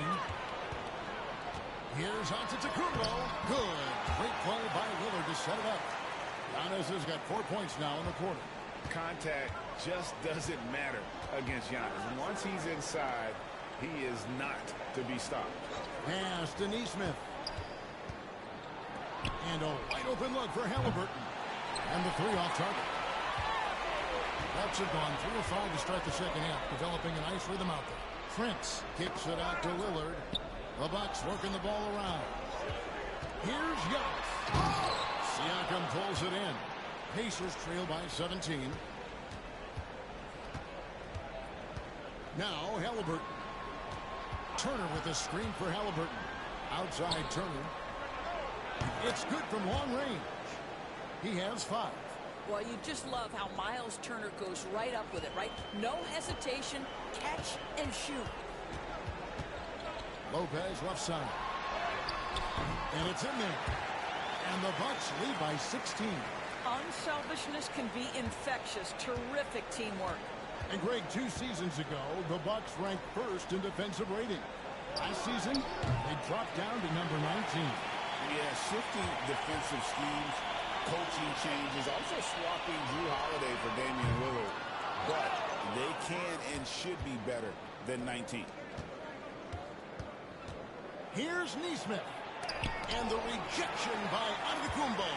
Here's Antetokounmpo. Good. Great play by Lillard to set it up. Giannis has got 4 points now in the quarter. Contact just doesn't matter against Giannis. And once he's inside, he is not to be stopped. Pass to Neesmith. And a wide open look for Halliburton. And the three off target. Bucks have gone 3 of 5 to start the second half, developing a nice rhythm out there. Prince kicks it out to Lillard. The Bucks working the ball around. Here's Giannis. Siakam pulls it in. Pacers trail by 17. Now Halliburton. Turner with a screen for Halliburton. Outside Turner. It's good from long range. He has 5. Well, you just love how Miles Turner goes right up with it, right? No hesitation, catch and shoot. Lopez left side. And it's in there. And the Bucks lead by 16. Unselfishness can be infectious. Terrific teamwork. And Greg, 2 seasons ago, the Bucks ranked first in defensive rating. Last season, they dropped down to number 19. Yeah, shifting defensive schemes, coaching changes, also swapping Jrue Holiday for Damian Lillard. But they can and should be better than 19. Here's Nesmith. And the rejection by Antetokounmpo.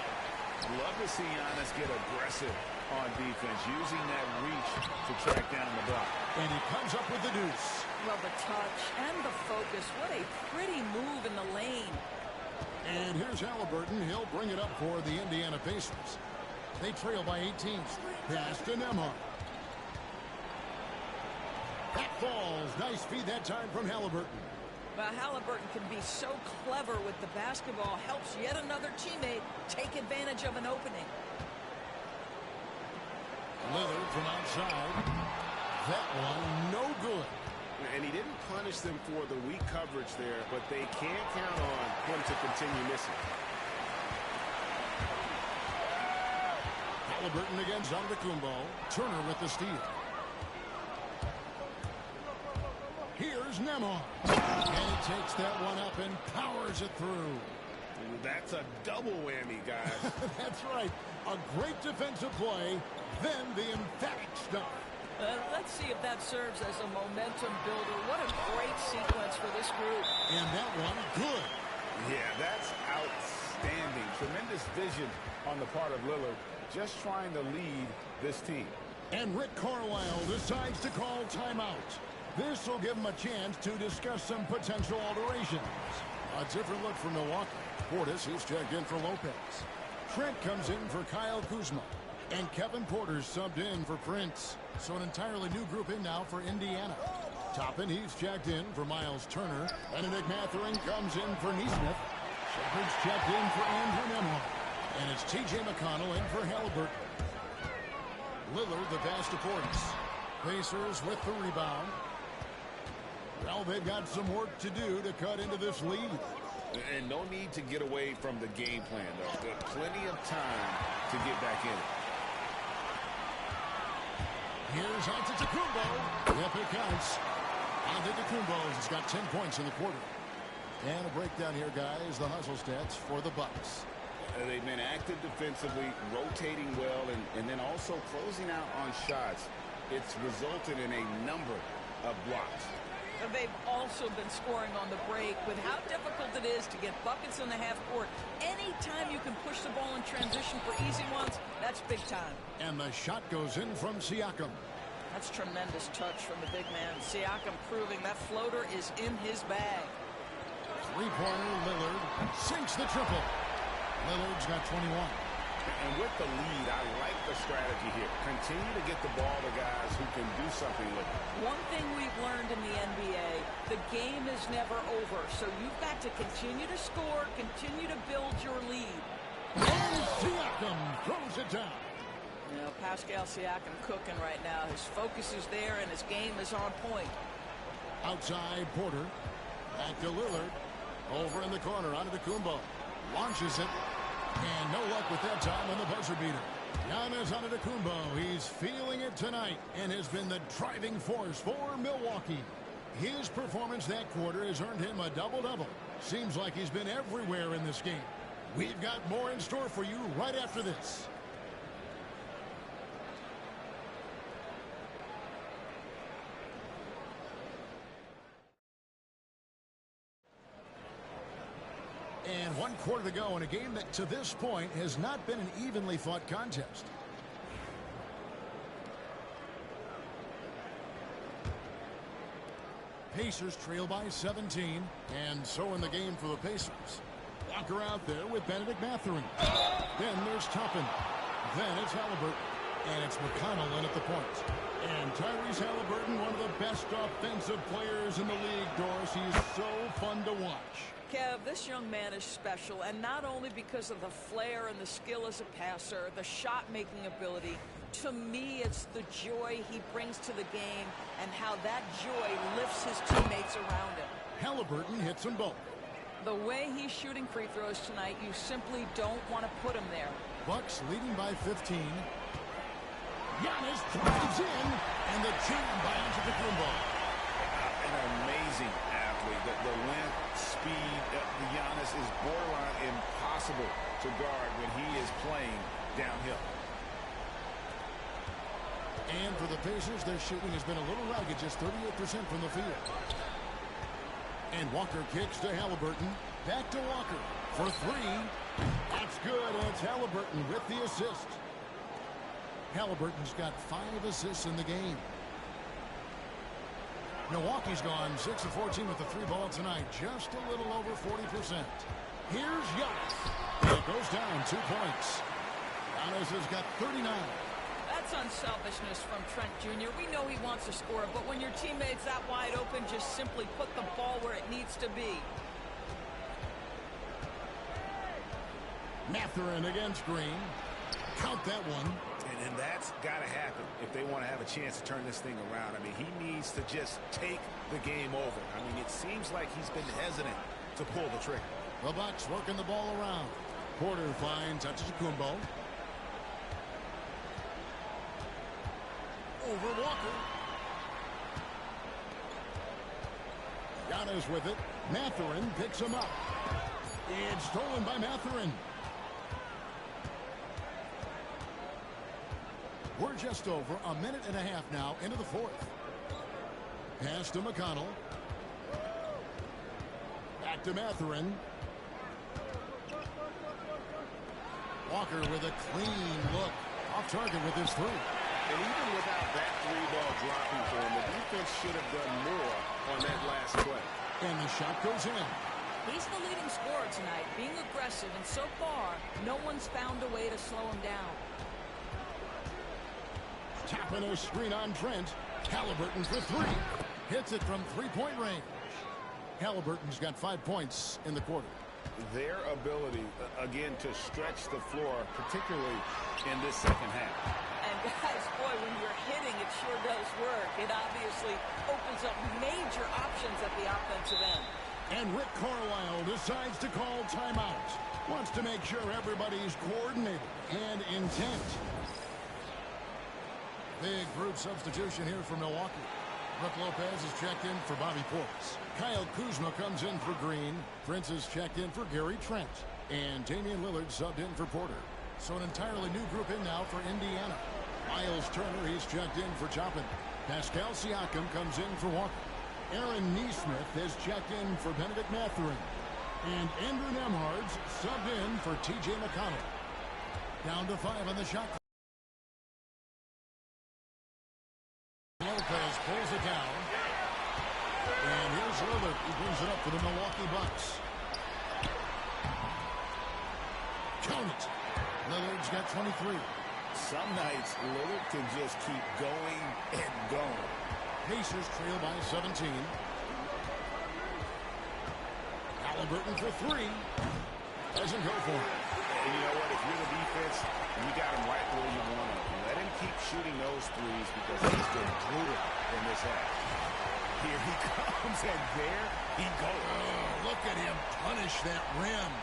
Love to see Giannis get aggressive on defense, using that reach to track down the block. And he comes up with the deuce. Well, the touch and the focus. What a pretty move in the lane. And here's Halliburton. He'll bring it up for the Indiana Pacers. They trail by 18. Pass to Nembhard. That falls. Nice feed that time from Halliburton. Well, Halliburton can be so clever with the basketball. Helps yet another teammate take advantage of an opening. Lillard from outside. That one no good. And he didn't punish them for the weak coverage there, but they can't count on him to continue missing. Halliburton against Antetokounmpo. Turner with the steal. Here's Nembhard. And he takes that one up and powers it through. That's a double whammy, guys. That's right. A great defensive play, then the emphatic stuff. Let's see if that serves as a momentum builder. What a great sequence for this group. And that one, good. Yeah, that's outstanding. Tremendous vision on the part of Lillard, just trying to lead this team. And Rick Carlisle decides to call timeout. This will give him a chance to discuss some potential alterations. A different look for Milwaukee. Portis is checked in for Lopez. Trent comes in for Kyle Kuzma. And Kevin Porter's subbed in for Prince. So an entirely new group in now for Indiana. Toppin, he's checked in for Miles Turner. Benedict Mathurin comes in for Nesmith. Shepard's checked in for Andrew Nembhard. And it's T.J. McConnell in for Halliburton. Lillard the pass to Portis. Pacers with the rebound. Well, they've got some work to do to cut into this lead. And no need to get away from the game plan, though. There's plenty of time to get back in it. Here's Antetokounmpo. Yep, it counts. Antetokounmpo's got 10 points in the quarter. And a breakdown here, guys. The hustle stats for the Bucks. They've been active defensively, rotating well, and then also closing out on shots. It's resulted in a number of blocks. They've also been scoring on the break. With how difficult it is to get buckets in the half court, anytime you can push the ball in transition for easy ones, that's big time. And the shot goes in from Siakam. That's tremendous touch from the big man. Siakam proving that floater is in his bag. Three-pointer, Lillard sinks the triple. Lillard's got 21. And with the lead, I like the strategy here. Continue to get the ball to guys who can do something with it. One thing we've learned in the NBA, the game is never over. So you've got to continue to score, continue to build your lead. And Siakam throws it down. You know, Pascal Siakam cooking right now. His focus is there and his game is on point. Outside Porter. Back to Lillard. Over in the corner, Antetokounmpo. Launches it. And no luck with that time on the buzzer beater. Giannis Antetokounmpo, he's feeling it tonight and has been the driving force for Milwaukee. His performance that quarter has earned him a double-double. Seems like he's been everywhere in this game. We've got more in store for you right after this. And 1 quarter to go in a game that to this point has not been an evenly fought contest. Pacers trail by 17, and so in the game for the Pacers. Walker out there with Benedict Mathurin. Then there's Toppin. Then it's Halliburton. And it's McConnell in at the point. And Tyrese Halliburton, one of the best offensive players in the league, Doris. He's so fun to watch. Kev, this young man is special, and not only because of the flair and the skill as a passer, the shot-making ability. To me, it's the joy he brings to the game and how that joy lifts his teammates around him. Halliburton hits them both. The way he's shooting free throws tonight, you simply don't want to put him there. Bucks leading by 15. Giannis drives in, and the jam by Antetokounmpo. An amazing athlete. The length, speed, Giannis is borderline impossible to guard when he is playing downhill. And for the Pacers, their shooting has been a little ragged, just 38% from the field. And Walker kicks to Halliburton. Back to Walker for three. That's good, and it's Halliburton with the assist. Halliburton's got 5 assists in the game. Milwaukee's gone 6 of 14 with the 3-ball tonight, just a little over 40%. Here's Giannis. It goes down 2 points. Giannis has got 39. That's unselfishness from Trent Jr. We know he wants to score, but when your teammate's that wide open, just simply put the ball where it needs to be. Mathurin against Green. Count that one. And that's got to happen if they want to have a chance to turn this thing around. I mean, he needs to just take the game over. I mean, it seems like he's been hesitant to pull the trigger. The Bucks working the ball around. Porter finds Antetokounmpo. Over Walker. Giannis with it. Mathurin picks him up. It's stolen by Mathurin. We're just over a minute and a half now into the fourth. Pass to McConnell. Back to Mathurin. Walker with a clean look. Off target with his 3. And even without that 3-ball dropping for him, the defense should have done more on that last play. And the shot goes in. He's the leading scorer tonight, being aggressive, and so far, no one's found a way to slow him down. Tapping a screen on Trent. Halliburton for 3. Hits it from 3-point range. Halliburton's got 5 points in the quarter. Their ability, again, to stretch the floor, particularly in this second half. And guys, boy, when you're hitting, it sure does work. It obviously opens up major options at the offensive end. And Rick Carlisle decides to call timeout. Wants to make sure everybody's coordinated and intent. Big group substitution here for Milwaukee. Brook Lopez is checked in for Bobby Portis. Kyle Kuzma comes in for Green. Prince is checked in for Gary Trent. And Damian Lillard subbed in for Porter. So an entirely new group in now for Indiana. Miles Turner, he's checked in for Toppin. Pascal Siakam comes in for Walker. Aaron Nesmith is checked in for Benedict Mathurin. And Andrew Nembhard's subbed in for T.J. McConnell. Down to 5 on the shot clock. Lopez pulls it down. And here's Lillard. He brings it up for the Milwaukee Bucks. Count it. Lillard's got 23. Some nights, Lillard can just keep going and going. Pacers trail by 17. Halliburton for 3. Doesn't go for it. And you know what? If you're the defense, you got him right where you want him. Let him keep shooting those threes because he's been brutal in this half. Here he comes, and there he goes. Oh, look at him punish that rim.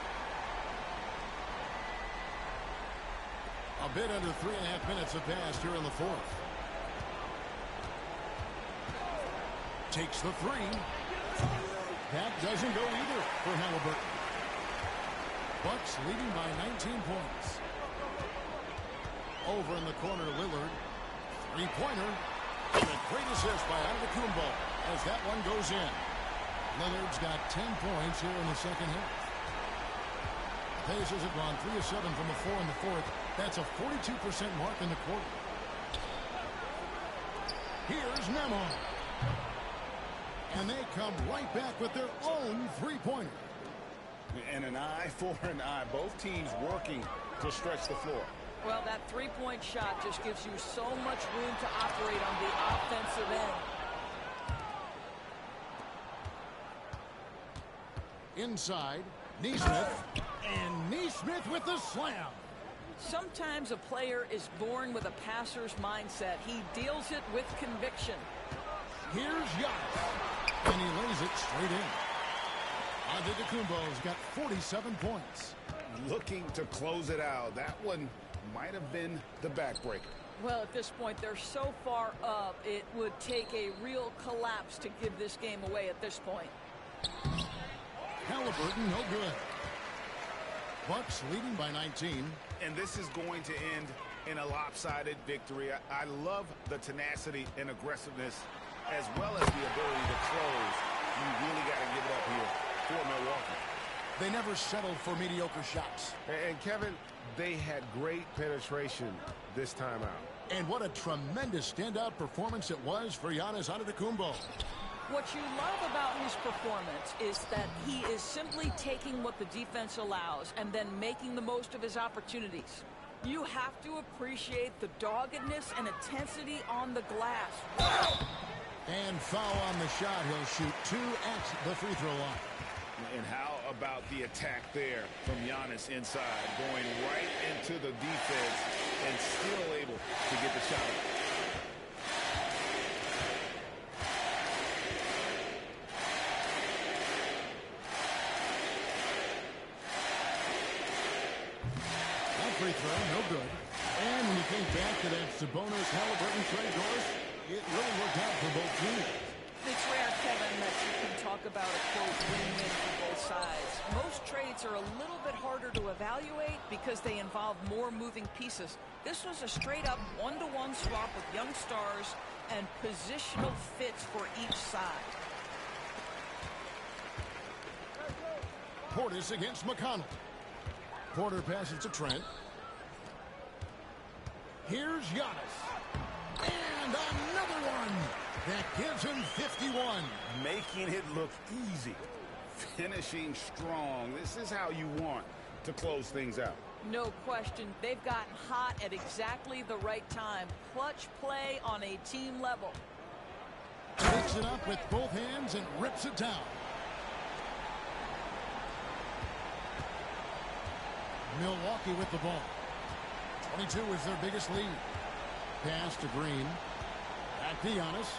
A bit under 3.5 minutes have passed here in the fourth. Takes the 3. That doesn't go either for Halliburton. Bucks leading by 19 points. Over in the corner, Lillard. 3-pointer. And a great assist by Antetokounmpo as that one goes in. Lillard's got 10 points here in the second half. Pacers have gone 3 of 7 from the floor in the fourth. That's a 42% mark in the quarter. Here's Nembhard. And they come right back with their own three-pointer. And an eye for an eye. Both teams working to stretch the floor. Well, that three-point shot just gives you so much room to operate on the offensive end. Inside, Nesmith. And Nesmith with the slam. Sometimes a player is born with a passer's mindset. He deals it with conviction. Here's Giannis. And he lays it straight in. Antetokounmpo's got 47 points. Looking to close it out. That one might have been the backbreaker. Well, at this point, they're so far up, it would take a real collapse to give this game away at this point. Halliburton, no good. Bucks leading by 19. And this is going to end in a lopsided victory. I love the tenacity and aggressiveness as well as the ability to close. You really got to give it up here for Milwaukee. They never settled for mediocre shots. And Kevin, they had great penetration this time out. And what a tremendous standout performance it was for Giannis Antetokounmpo. What you love about his performance is that he is simply taking what the defense allows and then making the most of his opportunities. You have to appreciate the doggedness and intensity on the glass. Wow. And foul on the shot. He'll shoot 2 at the free throw line. And how about the attack there from Giannis inside, going right into the defense and still able to get the shot up. That free throw, no good. And when you think back to that Sabonis-Halliburton trade, Doris, it really worked out for both teams. It's rare, Kevin, that you can talk about a, quote, win-win for both sides. Most trades are a little bit harder to evaluate because they involve more moving pieces. This was a straight-up one-to-one swap with young stars and positional fits for each side. Portis against McConnell. Porter passes to Trent. Here's Giannis. And another one. That gives him 51. Making it look easy. Finishing strong. This is how you want to close things out. No question. They've gotten hot at exactly the right time. Clutch play on a team level. Picks it up with both hands and rips it down. Milwaukee with the ball. 22 is their biggest lead. Pass to Green. Back to Giannis.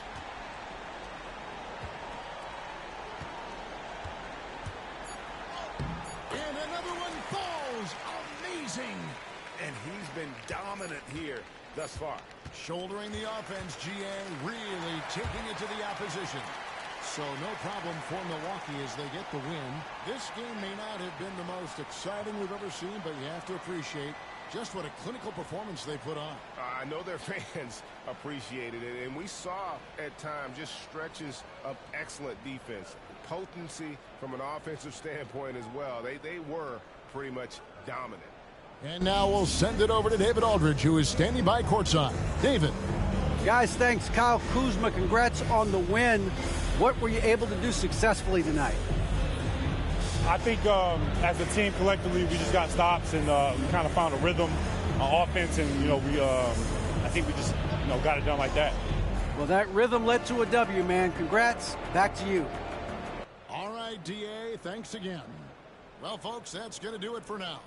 And another one falls. Amazing. And he's been dominant here thus far. Shouldering the offense, GA, really taking it to the opposition. So no problem for Milwaukee as they get the win. This game may not have been the most exciting we've ever seen, but you have to appreciate just what a clinical performance they put on. I know their fans appreciated it, and we saw at times just stretches of excellent defense. Potency from an offensive standpoint as well. They were pretty much dominant. And now we'll send it over to David Aldridge, who is standing by courtside. David. Guys, thanks. Kyle Kuzma, congrats on the win. What were you able to do successfully tonight? I think as a team collectively, we just got stops and we kind of found a rhythm on offense, and I think we just got it done like that. Well, that rhythm led to a W, man. Congrats. Back to you. All right, DA, thanks again. Well, folks, that's going to do it for now.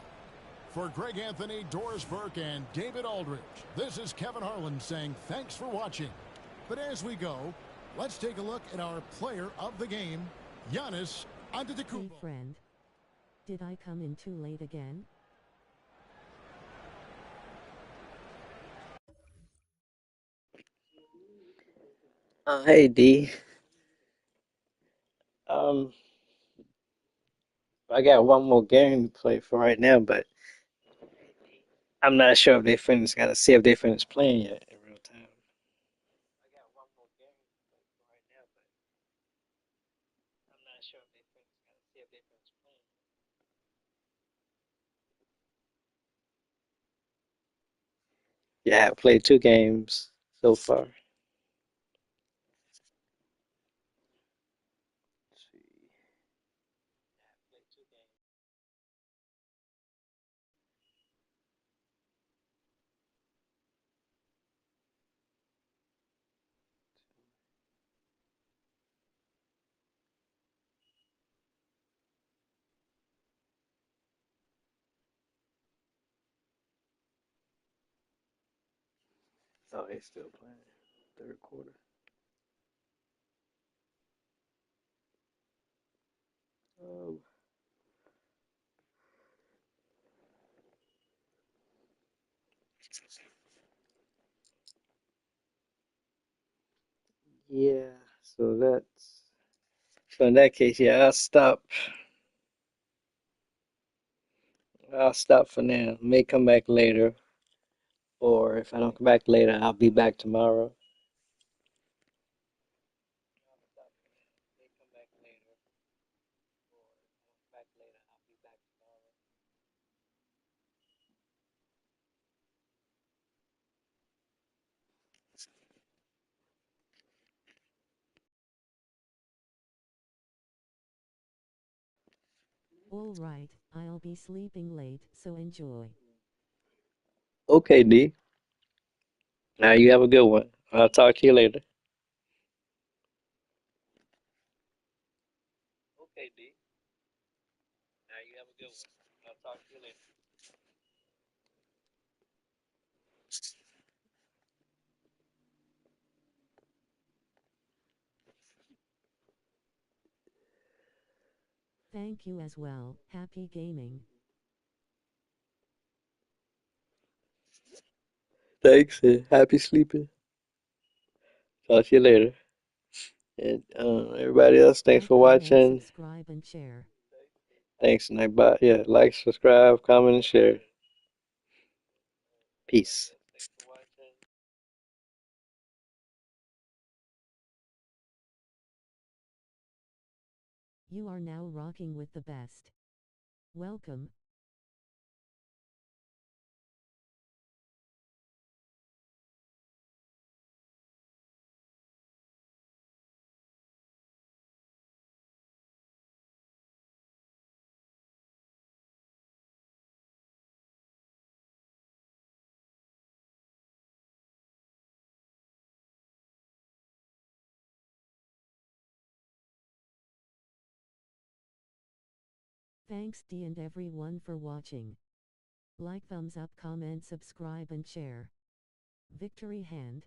For Greg Anthony, Doris Burke, and David Aldridge, this is Kevin Harlan saying thanks for watching. But as we go, let's take a look at our player of the game, Giannis Antetokounmpo. Hey friend, did I come in too late again? Hey D. I got one more game to play for right now, but I'm not sure if they finished. Got to see if they finished playing yet in real time. I got one more game to play for right now, but I'm not sure if they finished. Got to see if they finished playing. Yeah, I played 2 games so far. Oh, they still playing. Third quarter. Um, yeah, so that's so in that case, yeah, I'll stop for now. May come back later, or if I don't come back later, I'll be back tomorrow. All right, I'll be sleeping late, so enjoy. Okay, D. Now you have a good one. I'll talk to you later. Okay, D. Now you have a good one. I'll talk to you later. Thank you as well. Happy gaming. Thanks, and happy sleeping. Talk to you later. And everybody else, thanks Like, for comment, watching. subscribe, and share. Thanks, and yeah, like, subscribe, comment, and share. Peace. You are now rocking with the best. Welcome. Thanks D and everyone for watching. Like, thumbs up, comment, subscribe, and share. Victory hand.